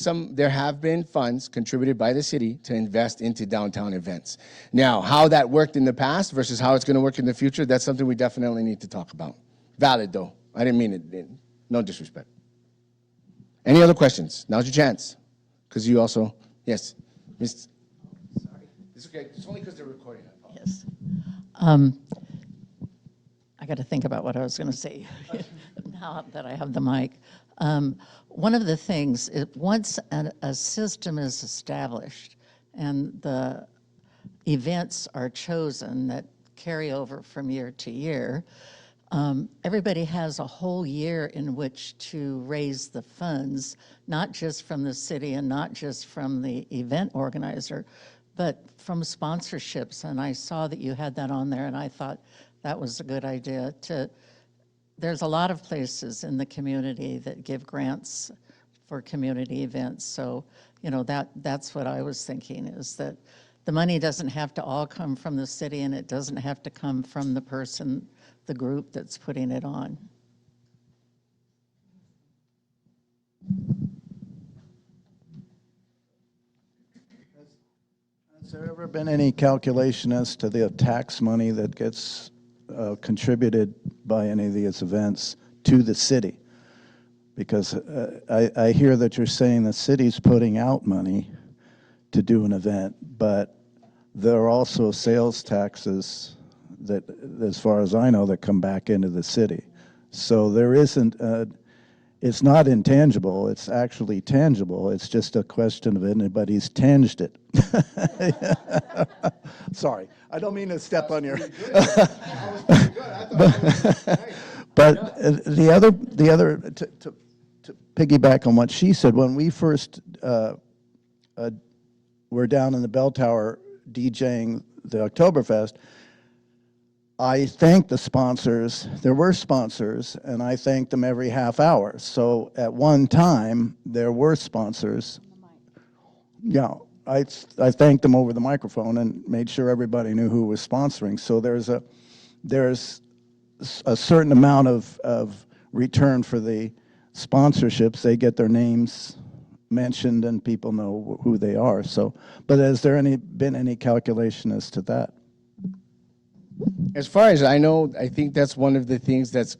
funds contributed by the city to invest into downtown events. Now, how that worked in the past versus how it's going to work in the future, that's something we definitely need to talk about. Valid, though. I didn't mean it. No disrespect. Any other questions? Now's your chance. Because you also, yes. Miss. Sorry. It's okay. It's only because they're recording. Yes. I got to think about what I was going to say now that I have the mic. One of the things is once a system is established and the events are chosen that carry over from year to year, everybody has a whole year in which to raise the funds, not just from the city and not just from the event organizer, but from sponsorships. And I saw that you had that on there, and I thought that was a good idea. There's a lot of places in the community that give grants for community events. So, that's what I was thinking, is that the money doesn't have to all come from the city, and it doesn't have to come from the person, the group that's putting it on. Has there ever been any calculation as to the tax money that gets contributed by any of these events to the city? Because I hear that you're saying the city's putting out money to do an event, but there are also sales taxes that, as far as I know, that come back into the city. So there isn't, it's not intangible, it's actually tangible. It's just a question of anybody's tanged it. Sorry, I don't mean to step on your. But the other to piggyback on what she said, when we first were down in the bell tower DJing the Oktoberfest, I thanked the sponsors. There were sponsors, and I thanked them every half hour. So at one time, there were sponsors. Yeah, I thanked them over the microphone and made sure everybody knew who was sponsoring. So there's a certain amount of return for the sponsorships. They get their names mentioned and people know who they are. So, but has there been any calculation as to that? As far as I know, I think that's one of the things that's,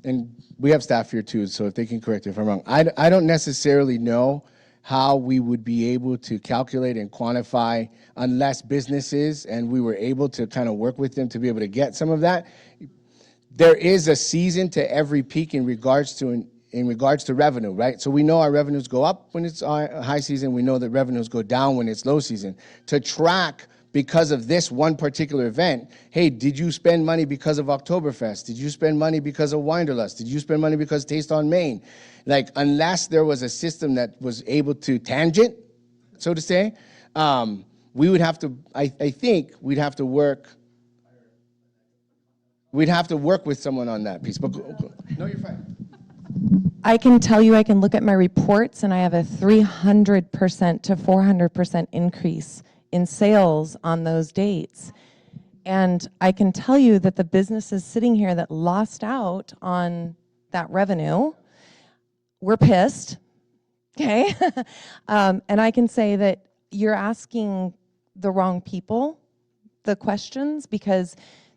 and we have staff here too, so if they can correct me if I'm wrong. I don't necessarily know how we would be able to calculate and quantify unless businesses, and we were able to kind of work with them to be able to get some of that. There is a season to every peak in regards to revenue, right? So we know our revenues go up when it's high season. We know that revenues go down when it's low season. To track because of this one particular event, hey, did you spend money because of Oktoberfest? Did you spend money because of Winderlust? Did you spend money because Taste on Main? Like, unless there was a system that was able to tangent, so to say, we would have to, I think we'd have to work with someone on that piece. But no, you're fine. I can tell you, I can look at my reports, and I have a 300% to 400% increase in sales on those dates. And I can tell you that the businesses sitting here that lost out on that revenue were pissed, okay? And I can say that you're asking the wrong people the questions, because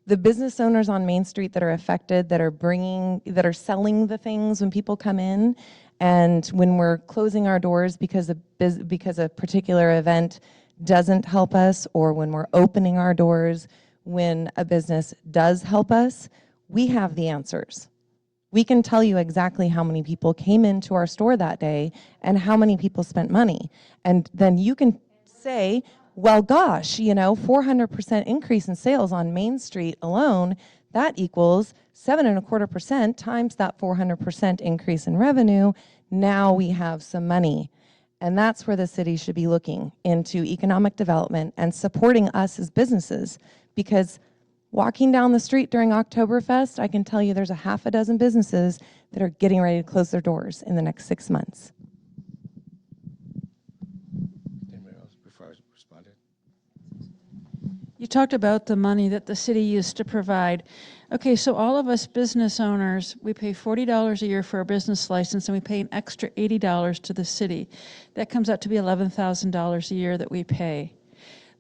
the business owners on Main Street that are affected, that are selling the things when people come in, and when we're closing our doors because a particular event doesn't help us, or when we're opening our doors when a business does help us, we have the answers. We can tell you exactly how many people came into our store that day and how many people spent money. And then you can say, well, gosh, 400% increase in sales on Main Street alone, that equals 7.25% times that 400% increase in revenue. Now we have some money. And that's where the city should be looking into economic development and supporting us as businesses. Because walking down the street during Oktoberfest, I can tell you there's a half a dozen businesses that are getting ready to close their doors in the next 6 months. Anybody else before I responded? You talked about the money that the city used to provide. Okay, so all of us business owners, we pay $40 a year for a business license, and we pay an extra $80 to the city. That comes out to be $11,000 a year that we pay.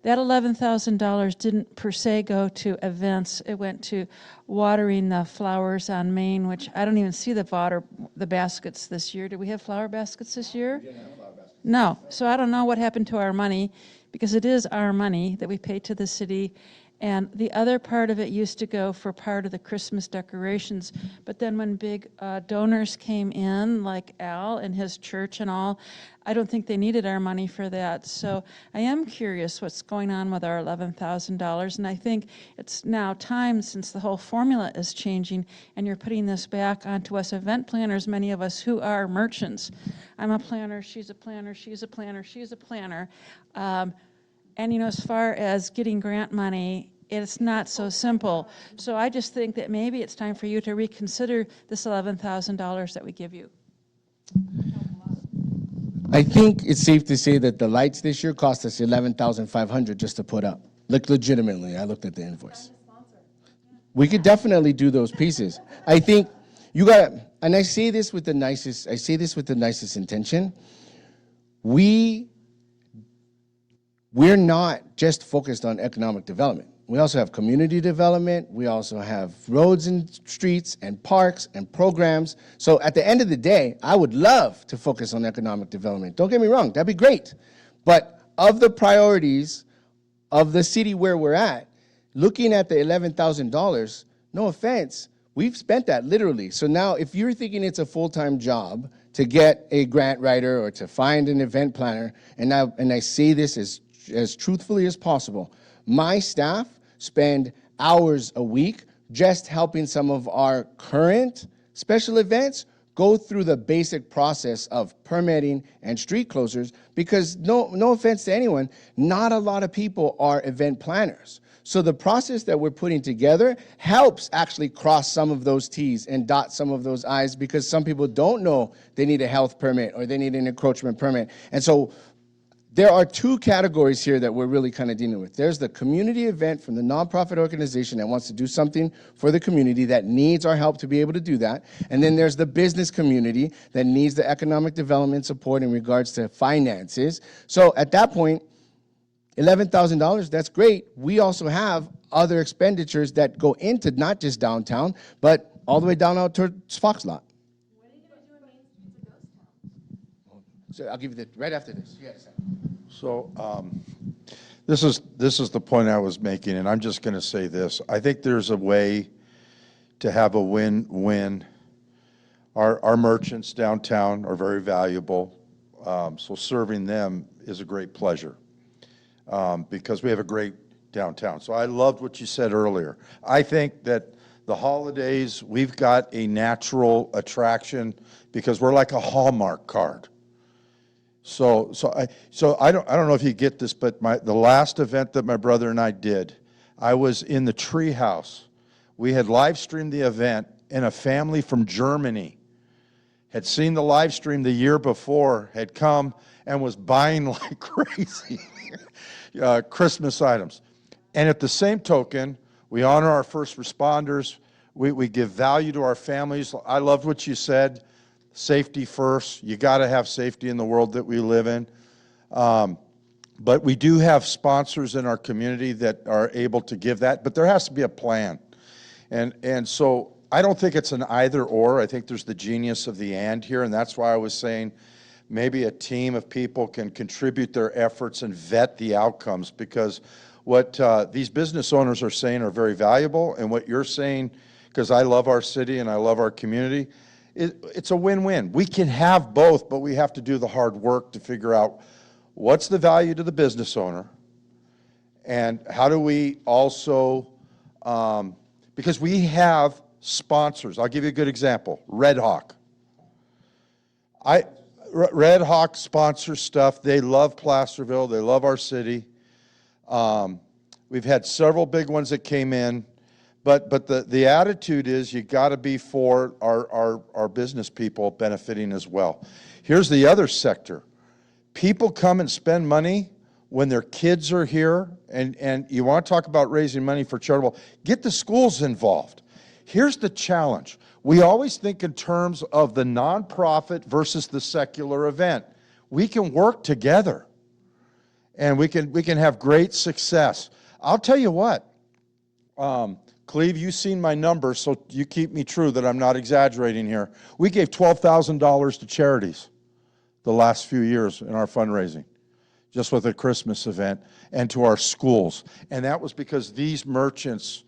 That $11,000 didn't per se go to events. It went to watering the flowers on Main, which I don't even see the baskets this year. Did we have flower baskets this year? We didn't have flower baskets. No. So I don't know what happened to our money, because it is our money that we pay to the city. And the other part of it used to go for part of the Christmas decorations. But then when big donors came in, like Al and his church and all, I don't think they needed our money for that. So I am curious what's going on with our $11,000. And I think it's now time, since the whole formula is changing, and you're putting this back onto us event planners, many of us who are merchants. I'm a planner, she's a planner, she's a planner, she's a planner. And as far as getting grant money, it's not so simple. So I just think that maybe it's time for you to reconsider this $11,000 that we give you. I think it's safe to say that the lights this year cost us $11,500 just to put up. Like legitimately, I looked at the invoice. We could definitely do those pieces. I think you got, and I say this with the nicest intention. We're not just focused on economic development. We also have community development. We also have roads and streets and parks and programs. So at the end of the day, I would love to focus on economic development. Don't get me wrong, that'd be great. But of the priorities of the city where we're at, looking at the $11,000, no offense, we've spent that literally. So now if you're thinking it's a full-time job to get a grant writer or to find an event planner, and I say this as truthfully as possible, my staff spend hours a week just helping some of our current special events go through the basic process of permitting and street closures because no offense to anyone, not a lot of people are event planners. So the process that we're putting together helps actually cross some of those T's and dot some of those I's because some people don't know they need a health permit or they need an encroachment permit. And so there are two categories here that we're really kind of dealing with. There's the community event from the nonprofit organization that wants to do something for the community that needs our help to be able to do that. And then there's the business community that needs the economic development support in regards to finances. So at that point, $11,000, that's great. We also have other expenditures that go into not just downtown, but all the way down out towards Fox Lot. What are you going to do in Main Street's a ghost town? So I'll give you the, right after this. Yes. So this is the point I was making, and I'm just going to say this. I think there's a way to have a win-win. Our merchants downtown are very valuable, so serving them is a great pleasure because we have a great downtown. So I loved what you said earlier. I think that the holidays, we've got a natural attraction because we're like a Hallmark card. So I don't know if you get this, but the last event that my brother and I did, I was in the treehouse. We had live streamed the event, and a family from Germany had seen the live stream the year before, had come and was buying like crazy Christmas items. And at the same token, we honor our first responders. We give value to our families. I loved what you said. Safety first. You got to have safety in the world that we live in. But we do have sponsors in our community that are able to give that, but there has to be a plan. And so I don't think it's an either or. I think there's the genius of the and here, and that's why I was saying maybe a team of people can contribute their efforts and vet the outcomes, because what these business owners are saying are very valuable, and what you're saying, because I love our city and I love our community, it's a win-win. We can have both, but we have to do the hard work to figure out what's the value to the business owner, and how do we also, because we have sponsors. I'll give you a good example, Red Hawk. Red Hawk sponsors stuff. They love Placerville. They love our city. We've had several big ones that came in. But the attitude is you got to be for our business people benefiting as well. Here's the other sector. People come and spend money when their kids are here, and you want to talk about raising money for charitable, get the schools involved. Here's the challenge. We always think in terms of the nonprofit versus the secular event. We can work together, and we can have great success. I'll tell you what. Cleve, you've seen my numbers, so you keep me true that I'm not exaggerating here. We gave $12,000 to charities the last few years in our fundraising, just with a Christmas event, and to our schools. And that was because these merchants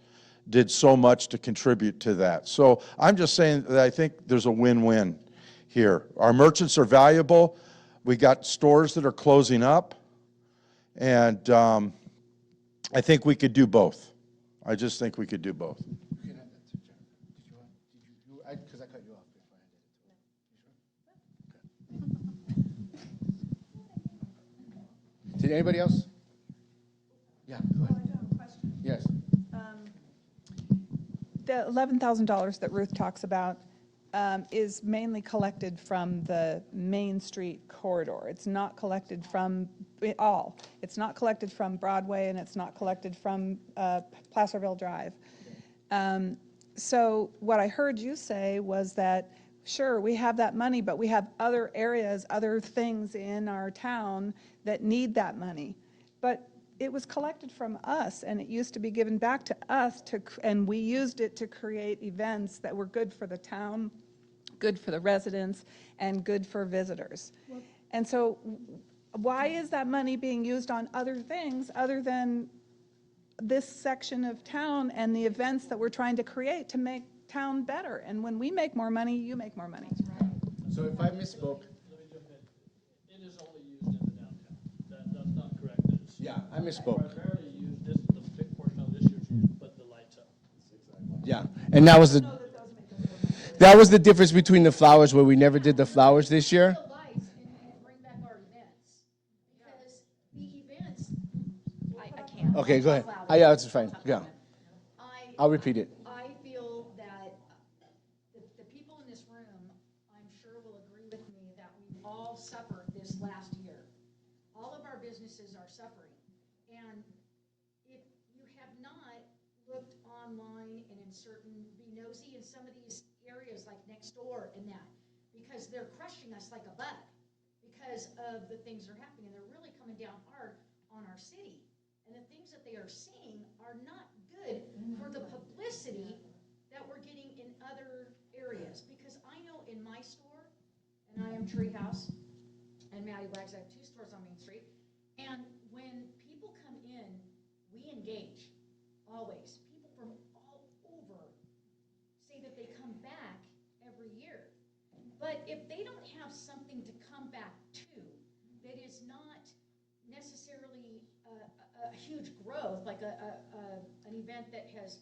did so much to contribute to that. So I'm just saying that I think there's a win-win here. Our merchants are valuable. We got stores that are closing up, and I think we could do both. I just think we could do both. Because I cut you off before I did it. Did anybody else? Yeah, go ahead. I do have a question. Yes. The $11,000 that Ruth talks about, is mainly collected from the Main Street corridor. It's not collected from it all. It's not collected from Broadway, and it's not collected from Placerville Drive. So what I heard you say was that, sure, we have that money, but we have other areas, other things in our town that need that money. But it was collected from us, and it used to be given back to us, and we used it to create events that were good for the town, good for the residents, and good for visitors. And so why is that money being used on other things other than this section of town and the events that we're trying to create to make town better? And when we make more money, you make more money. So if I misspoke, Let me jump in. It is only used in the downtown. That's not correct. It's yeah, I misspoke. primarily used, the big portion of this year's used to put the lights up. Yeah, and that was the difference between the flowers, where we never did the flowers this year. The lights and bring back our events, because the events, I can't. Okay, go ahead. Talk Yeah, that's fine. Yeah, I- I'll repeat it. I feel that the people in this room, I'm sure will agree with me that we all suffered this last year. All of our businesses are suffering. And if you have not looked online and be nosy in some of these areas like next door and that, because they're crushing us like a bug because of the things that are happening. And they're really coming down hard on our city. And the things that they are seeing are not good for the publicity that we're getting in other areas. Because I know in my store, and I am Treehouse and Matty Wags, I have 2 stores on Main Street, and when people come in, we engage, always. People from all over say that they come back every year. But if they don't have something to come back to that is not necessarily a huge growth, like an event that has,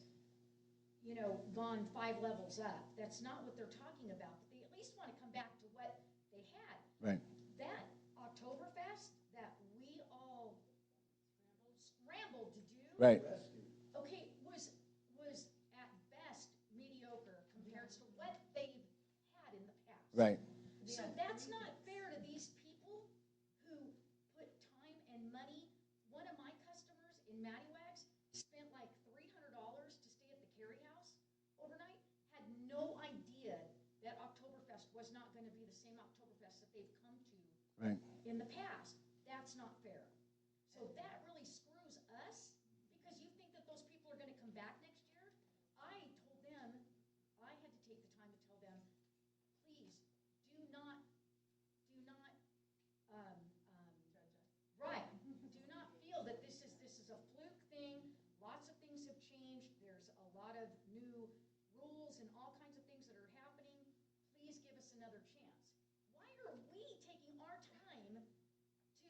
gone 5 levels up. That's not what they're talking about. But they at least want to come back to what they had. Right. That Oktoberfest that we all scrambled to do. Right. Okay, was at best mediocre compared to what they've had in the past. Right. So that's not fair to these people who put time and money. One of my customers in Matty Wags spent like $300 to stay at the Carey House overnight, had no idea that Oktoberfest was not going to be the same Oktoberfest that they've come to Right. in the past. That's not fair. So that really screws us, because you think that those people are going to come back next year. I told them, I had to take the time to tell them, please do not, right, do not feel that this is a fluke thing. Lots of things have changed. There's a lot of new rules and all kinds of things that are happening. Please give us another chance. Why are we taking our time to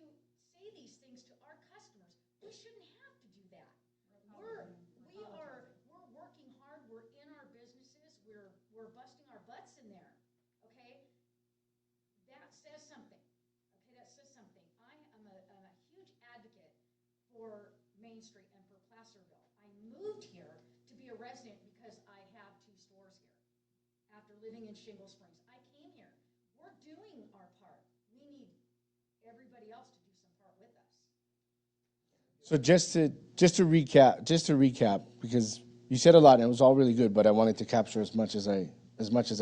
say these things to our customers? We shouldn't have to do that. We're working hard. We're in our businesses. We're busting our butts in there. Okay? That says something. Okay, that says something. I am a huge advocate for Main Street and for Placerville. I moved here to be a resident because I have 2 stores here after living in Shingle Springs. I came here. We're doing our part. We need everybody else to do some part with us. So just to recap, because you said a lot and it was all really good, but I wanted to capture as much as I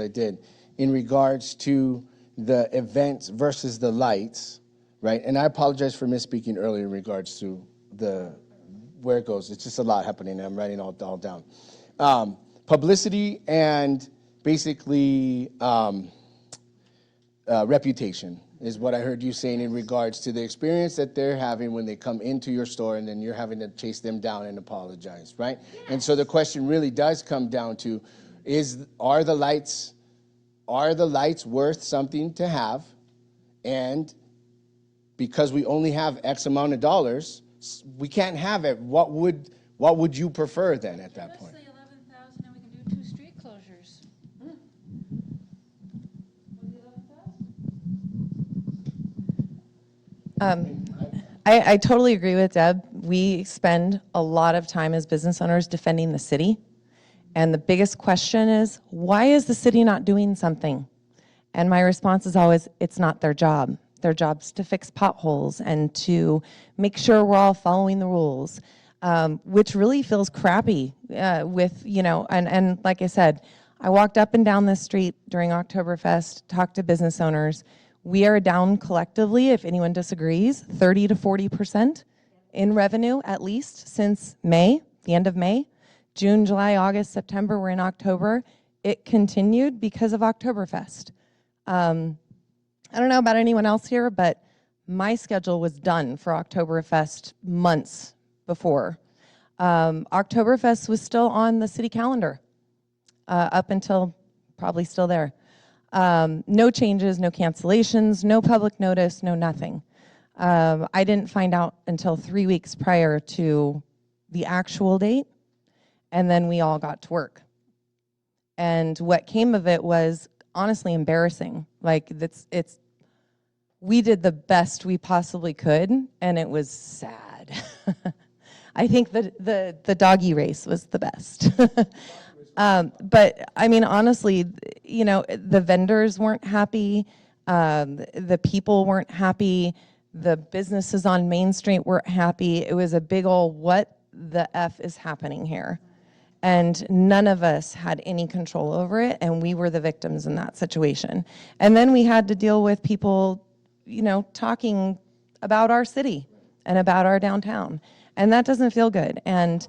did in regards to the events versus the lights, right? And I apologize for misspeaking earlier in regards to where it goes. It's just a lot happening. I'm writing all down. Publicity and basically reputation is what I heard you saying in regards to the experience that they're having when they come into your store, and then you're having to chase them down and apologize, right? Yes. And so the question really does come down to, are the lights worth something to have? And because we only have X amount of dollars, we can't have it. What would you prefer then at that point? Give us the 11,000 and we can do 2 street closures. I totally agree with Deb. We spend a lot of time as business owners defending the city, And the biggest question is, why is the city not doing something? And my response is always, it's not their job. Their job's to fix potholes and to make sure we're all following the rules, which really feels crappy with, and like I said, I walked up and down this street during Oktoberfest, talked to business owners. We are down collectively, if anyone disagrees, 30 to 40% in revenue, at least since May, the end of May. June, July, August, September, we're in October. It continued because of Oktoberfest. I don't know about anyone else here, but my schedule was done for Oktoberfest months before. Oktoberfest was still on the city calendar up until probably still there. No changes, no cancellations, no public notice, no nothing. I didn't find out until 3 weeks prior to the actual date, and then we all got to work. And what came of it was honestly embarrassing. Like we did the best we possibly could, and it was sad. I think the doggy race was the best. But I mean, honestly, the vendors weren't happy, the people weren't happy, the businesses on Main Street weren't happy. It was a big ol' what the F is happening here? And none of us had any control over it, and we were the victims in that situation. And then we had to deal with people, talking about our city and about our downtown. And that doesn't feel good. And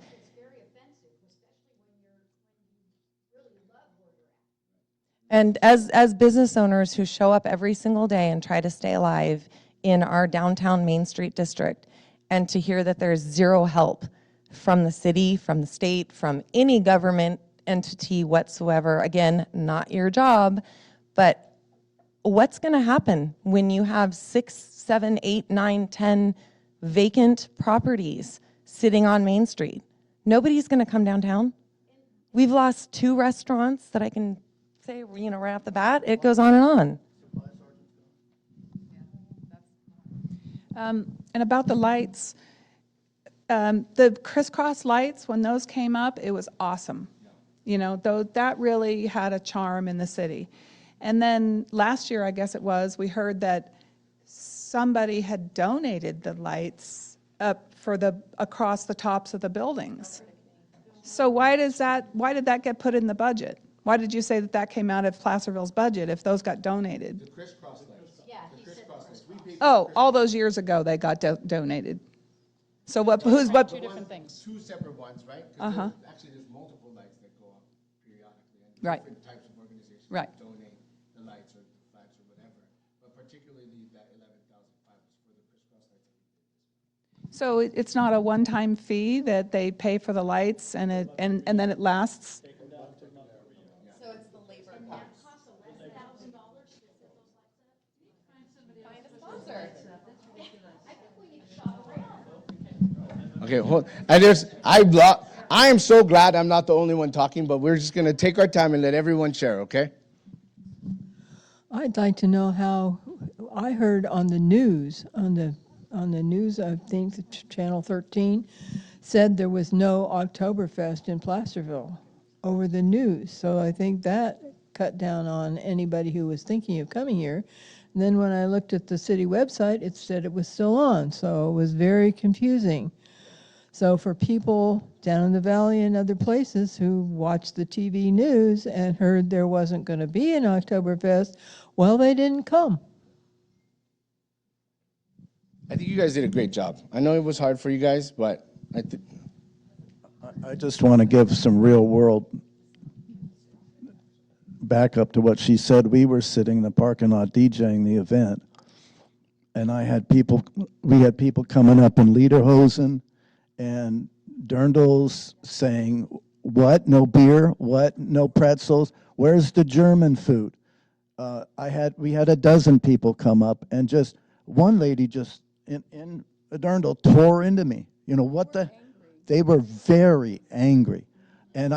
as business owners who show up every single day and try to stay alive in our downtown Main Street district, and to hear that there's zero help from the city, from the state, from any government entity whatsoever, again, not your job, but what's going to happen when you have 6, 7, 8, 9, 10 vacant properties sitting on Main Street? Nobody's going to come downtown. We've lost 2 restaurants that I can say, right off the bat. It goes on and And about the lights, the crisscross lights, when those came up, it was awesome. Though that really had a charm in the city. And then last year, I guess it was, we heard that somebody had donated the lights up across the tops of the buildings. So why did that get put in the budget? Why did you say that came out of Placerville's budget if those got donated? The crisscross lights. Yeah, he said Crisscross lights. We paid Oh, all those years ago, they got donated. So what? Two different things. 2 separate ones, right? 'Cause Uh-huh. Actually, there's multiple lights that go up periodically. And Right. different types of organizations Right. that donate the lights or the flags or whatever. But particularly that 11,005 was for the crisscross lights that we did. So it's not a one-time fee that they pay for the lights and then it lasts? So it's the labor cost. costs $11,000 to put those lights up. Find a sponsor. I think we need to shop around. Okay, hold. I am so glad I'm not the only one talking, but we're just going to take our time and let everyone share, okay? I'd like to know how, I heard on the news, I think Channel 13, said there was no Oktoberfest in Placerville over the news. So I think that cut down on anybody who was thinking of coming here. And then when I looked at the city website, it said it was still on, so it was very confusing. So for people down in the valley and other places who watched the TV news and heard there wasn't going to be an Oktoberfest, well, they didn't come. I think you guys did a great job. I know it was hard for you guys, but I just want to give some real world backup to what she said. We were sitting in the parking lot DJing the event, and we had people coming up in lederhosen and dirndls saying, "What? No beer? What? No pretzels? Where's the German food?" We had a dozen people come up, and just one lady just in a dirndl tore into me. They were very angry. And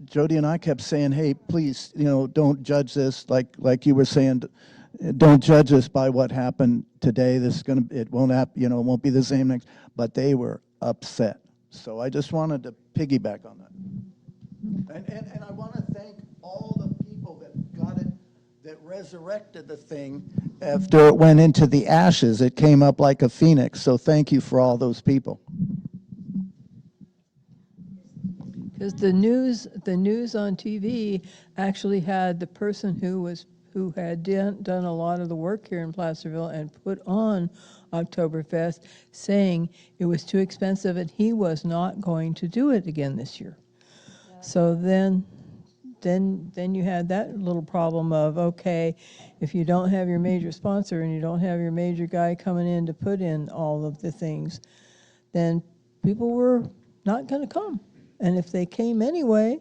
Jody and I kept saying, "Hey, please, don't judge this like you were saying. Don't judge us by what happened today. It won't happen. It won't be the same next." But they were upset. So I just wanted to piggyback on that. And I want to thank all the people that got it, that resurrected the thing. After it went into the ashes, it came up like a phoenix. So thank you for all those people. Because the news on TV actually had the person who had done a lot of the work here in Placerville and put on Oktoberfest, saying it was too expensive and he was not going to do it again this year. So then you had that little problem of, okay, if you don't have your major sponsor and you don't have your major guy coming in to put in all of the things, then people were not going to come. And if they came anyway,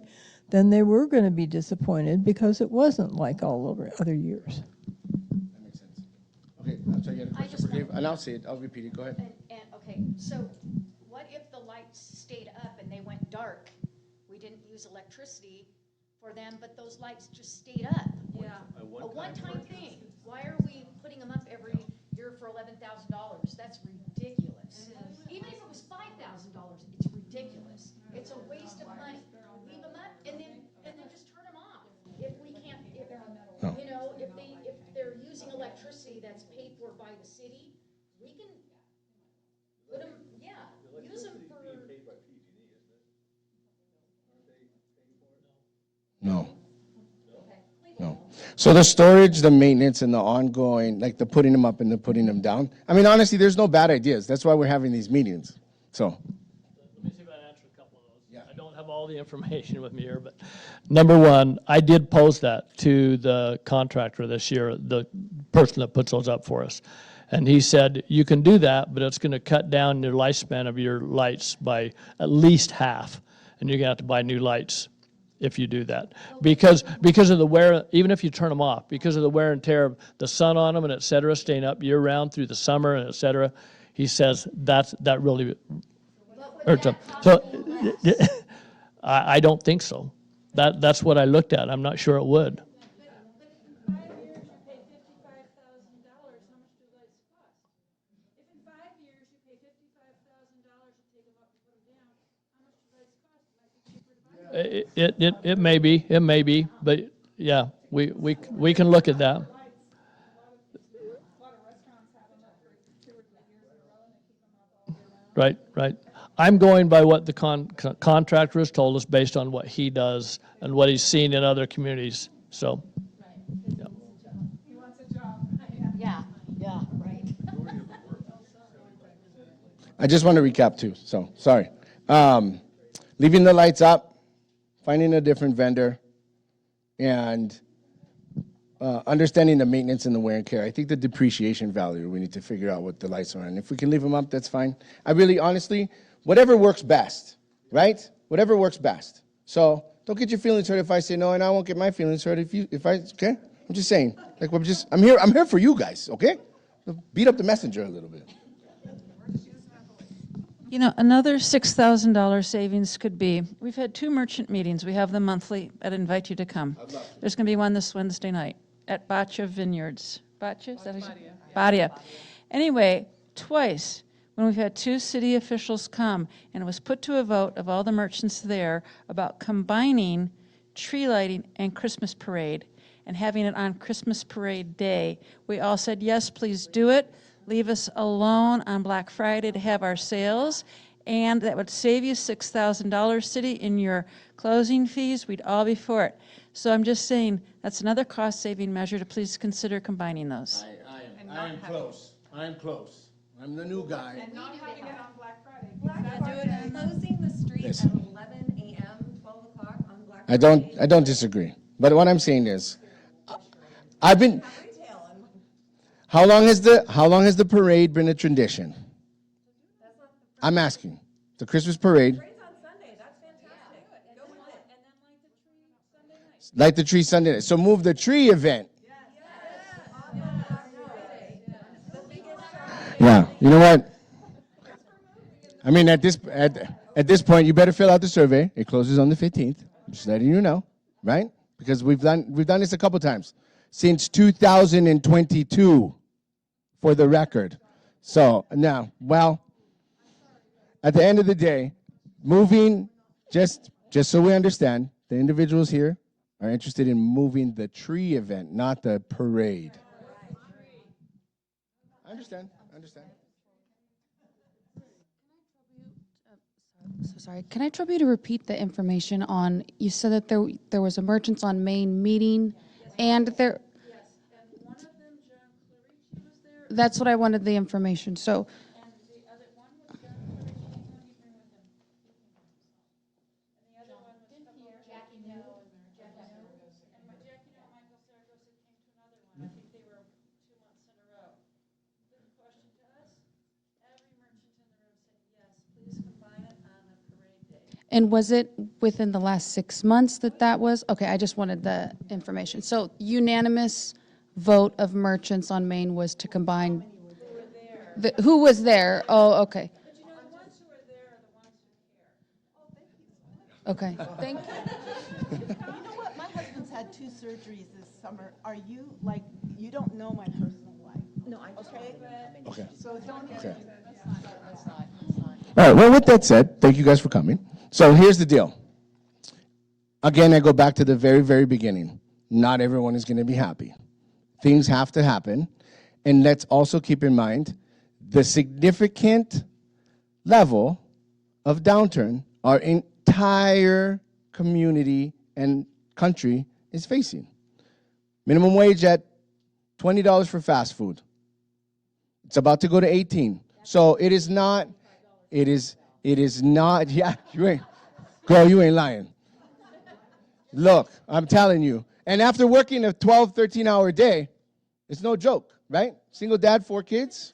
then they were going to be disappointed because it wasn't like all over other years. That makes sense. Okay, I'm sorry, you had a question for Dave? And I'll say it, I'll repeat it, go ahead. Okay, so what if the lights stayed up and they went dark? We didn't use electricity for them, but those lights just stayed up. Yeah. A one-time thing. Why are we putting them up every year for $11,000? That's ridiculous. Even if it was $5,000, it's ridiculous. It's a waste of money. Leave them up and then just turn them off. If we can't, if they're using electricity that's paid for by the city, we can put them, use them for. No. No. So the storage, the maintenance, and the ongoing, like the putting them up and the putting them down. I mean, honestly, there's no bad ideas. That's why we're having these meetings. So. Let me see if I answer a couple of those. Yeah. I don't have all the information with me here, but number one, I did pose that to the contractor this year, the person that puts those up for us. And he said, you can do that, but it's going to cut down your lifespan of your lights by at least half. And you're going to have to buy new lights if you do that. Because of the wear, even if you turn them off, because of the wear and tear of the sun on them and et cetera, staying up year round through the summer and et cetera, he says that really hurts them. So I don't think so. That's what I looked at. I'm not sure it would. But if in 5 years you pay $55,000, how much do lights cost? If in 5 years you pay $55,000 to take them up and put them down, how much do lights cost? It might be cheaper to buy them. It may be, but yeah, we can look at that. A lot of restaurants have them up for 2 or 3 years in a row and they keep them up all year round. Right. I'm going by what the contractor has told us based on what he does and what he's seen in other communities. So, yeah. He wants a job. Yeah, right. I just want to recap too, so sorry. Leaving the lights up, finding a different vendor, and understanding the maintenance and the wear and tear. I think the depreciation value, we need to figure out what the lights are. And if we can leave them up, that's fine. I really, honestly, whatever works best, right? Whatever works best. So don't get your feelings hurt if I say no, and I won't get my feelings hurt okay? I'm just saying, like, I'm here for you guys, okay? Beat up the messenger a little bit. You know, another $6,000 savings could be, we've had 2 merchant meetings. We have them monthly. I'd invite you to come. There's going to be one this Wednesday night at Bacha Vineyards. Bacha? Is that how you- Badia. Anyway, twice when we've had 2 city officials come, and it was put to a vote of all the merchants there about combining tree lighting and Christmas parade and having it on Christmas parade day. We all said, yes, please do it. Leave us alone on Black Friday to have our sales, and that would save you $6,000, city, in your closing fees. We'd all be for it. So I'm just saying, that's another cost-saving measure to please consider combining those. I am close. I'm the new guy. And not having it on Black Friday. Closing the street Listen. at 11 a.m., 12 o'clock on Black I don't disagree. But what I'm saying is, I've been. How long has the parade been a tradition? I'm asking. The Christmas parade. on Sunday, that's fantastic. Go with it. And then light the tree Sunday night. Light the tree Sunday night. So move the tree event. Yeah. You know what? I mean, at this point, you better fill out the survey. It closes on the 15th. Just letting you know, right? Because we've done this a couple times since 2022, for the record. So now, well, at the end of the day, moving just just so we understand, the individuals here are interested in moving the tree event, not the parade. I understand. So sorry. Can I trouble you to repeat the information on, you said that there was a Merchants on Main meeting, and there, Yes, and one of them, John Clarici, was there, that's what I wanted the information. So, and the other one was John Clarici, he's not even with him. And the other one was Jackie No, and Jackie No, Michael Saragosa came to another one. I think they were 2 months in a row. The question to us, every merchant in the room said, yes, please combine it on a parade day. and was it within the last 6 months that was? Okay, I just wanted the information. So unanimous vote of Merchants on Main was to combine. Who was there? Oh, okay. But you know, the ones who are there are the ones who care. Okay, thank you. You know what? My husband's had 2 surgeries this summer. Are you, like, you don't know my personal life? No, I just. Okay? Okay. So don't. Okay. All right, well, with that said, thank you guys for coming. So here's the deal. Again, I go back to the very, very beginning. Not everyone is going to be happy. Things have to happen. And let's also keep in mind the significant level of downturn our entire community and country is facing. Minimum wage at $20 for fast food. It's about to go to 18. So it is not, yeah, girl, you ain't lying. Look, I'm telling you. And after working a 12, 13-hour day, it's no joke, right? Single dad, 4 kids.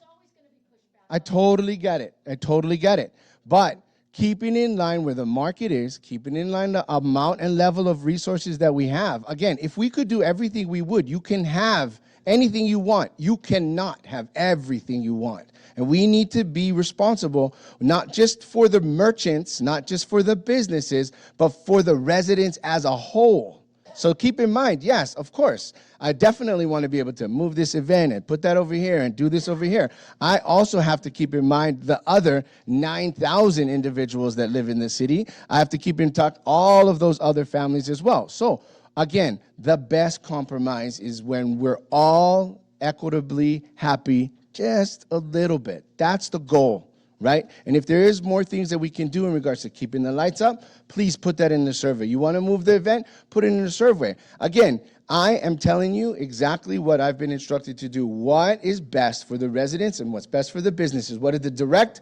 I totally get it. But keeping in line where the market is, keeping in line the amount and level of resources that we have. Again, if we could do everything we would, you can have anything you want. You cannot have everything you want. And we need to be responsible, not just for the merchants, not just for the businesses, but for the residents as a whole. So keep in mind, yes, of course, I definitely want to be able to move this event and put that over here and do this over here. I also have to keep in mind the other 9,000 individuals that live in the city. I have to keep in touch all of those other families as well. So again, the best compromise is when we're all equitably happy just a little bit. That's the goal, right? And if there is more things that we can do in regards to keeping the lights up, please put that in the survey. You want to move the event? Put it in the survey. Again, I am telling you exactly what I've been instructed to do. What is best for the residents and what's best for the businesses? What are the direct,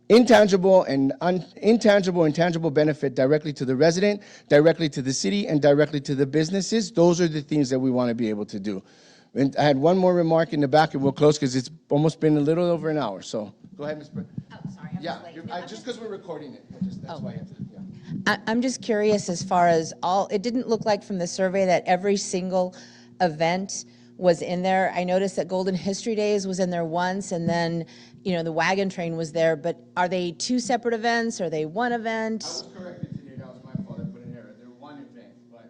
intangible, and intangible benefit directly to the resident, directly to the city, and directly to the businesses? Those are the things that we want to be able to do. And I had one more remark in the back, and we'll close because it's almost been a little over an hour. So go ahead, Ms. Oh, sorry, I'm Yeah, just late. just because we're recording it. That's why I have to, I'm just curious as far as it didn't look like from the survey that every single event was in there. I noticed that Golden History Days was in there once, and then, the wagon train was there, but are they 2 separate events? Are they one event? I was corrected today. That was my fault. I put an error. They're one event, but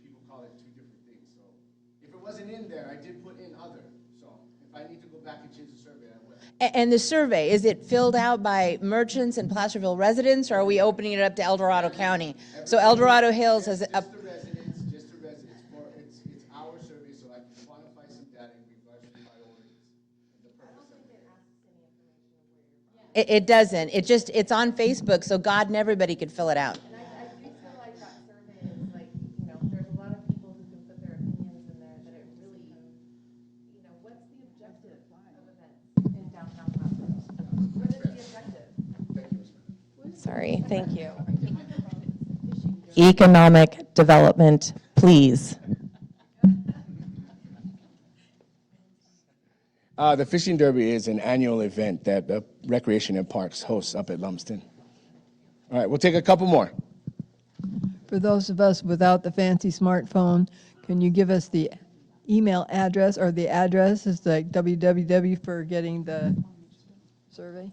people call it 2 different things. So if it wasn't in there, I did put in other. So if I need to go back and change the survey, I will. And the survey, is it filled out by merchants and Placerville residents, or are we opening it up to El Dorado County? So El Dorado Hills has a. Just the residents. It's our survey, so I can quantify some data in regards to priorities. The purpose of it. It doesn't. It's on Facebook, so God and everybody could fill it out. And I do feel like that survey is like, there's a lot of people who can put their opinions in there that it really, what's the objective of events in downtown Placerville? What is the objective? Sorry, thank you. Economic development, please. The Fishing Derby is an annual event that the Recreation and Parks hosts up at Lumsden. All right, we'll take a couple more. For those of us without the fancy smartphone, can you give us the email address, or the address is like www for getting the survey?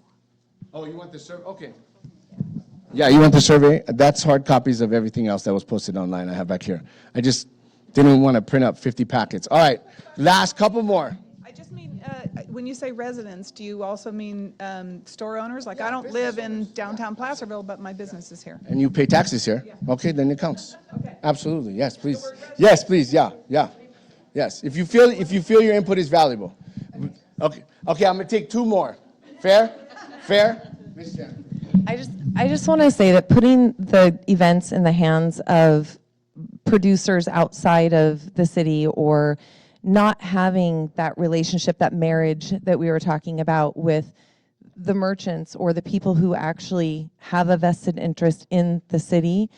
Oh, you want the survey? Okay. Yeah, you want the survey? That's hard copies of everything else that was posted online I have back here. I just didn't want to print up 50 packets. All right, last couple more. I just mean, when when you say residents, do you also mean store owners? Like, I don't live in downtown Placerville, but my business is here. And you pay taxes here. Okay, then it counts. Absolutely. Yes, please. Yes, please. Yeah, yeah. Yes. If you feel your input is valuable. Okay. Okay, I'm going to take 2 more. Fair? Fair? Ms. Jan. I just want to say that putting the events in the hands of producers outside of the city, or not having that relationship, that marriage that we were talking about with the merchants or the people who actually have a vested interest in the city,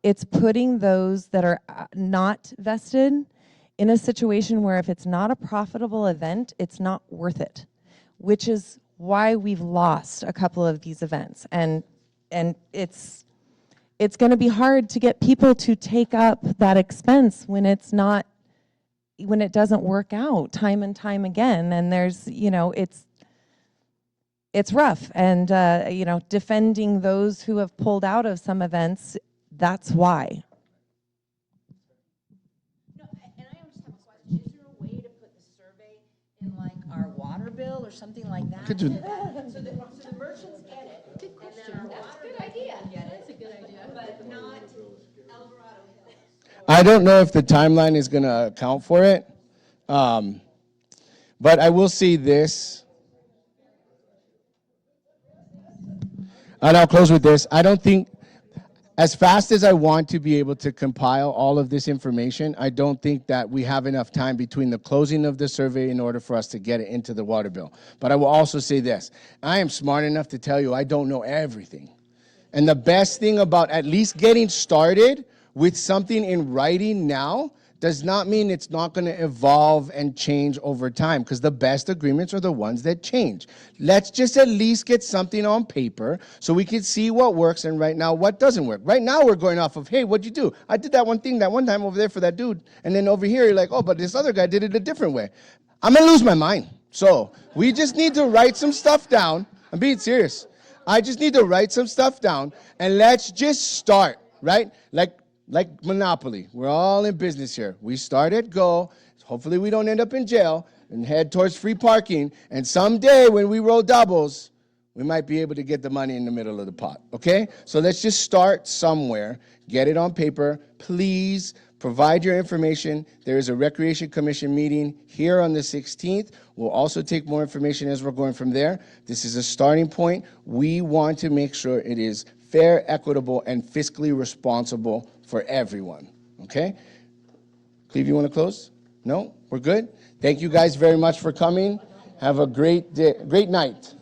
it's putting those that are not vested in a situation where if it's not a profitable event, it's not worth it, which is why we've lost a couple of these events. And it's going to be hard to get people to take up that expense when it doesn't work out time and time again. And there's, it's rough. And, defending those who have pulled out of some events, that's why. No, and I just have a question. Is there a way to put the survey in like our water bill or something like that? Could do. So the merchants get it. Good question. That's a good idea. That's a good idea. But not El Dorado Hills. I don't know if the timeline is going to account for it. But I will say this. And I'll close with this. I don't think, as fast as I want to be able to compile all of this information, I don't think that we have enough time between the closing of the survey in order for us to get it into the water bill. But I will also say this. I am smart enough to tell you I don't know everything. And the best thing about at least getting started with something in writing now does not mean it's not going to evolve and change over time, because the best agreements are the ones that change. Let's just at least get something on paper so we can see what works and right now what doesn't work. Right now we're going off of, hey, what'd you do? I did that one thing that one time over there for that dude. And then over here you're like, oh, but this other guy did it a different way. I'm going to lose my mind. So we just need to write some stuff down. I'm being serious. I just need to write some stuff down and let's just start, right? Like Monopoly, we're all in business here. We start at go. Hopefully we don't end up in jail and head towards free parking. And someday when we roll doubles, we might be able to get the money in the middle of the pot, okay? So let's just start somewhere. Get it on paper. Please provide your information. There is a Recreation Commission meeting here on the 16th. We'll also take more information as we're going from there. This is a starting point. We want to make sure it is fair, equitable, and fiscally responsible for everyone, okay? Cleve, you want to close? No? We're good? Thank you guys very much for coming. Have a great day, great night.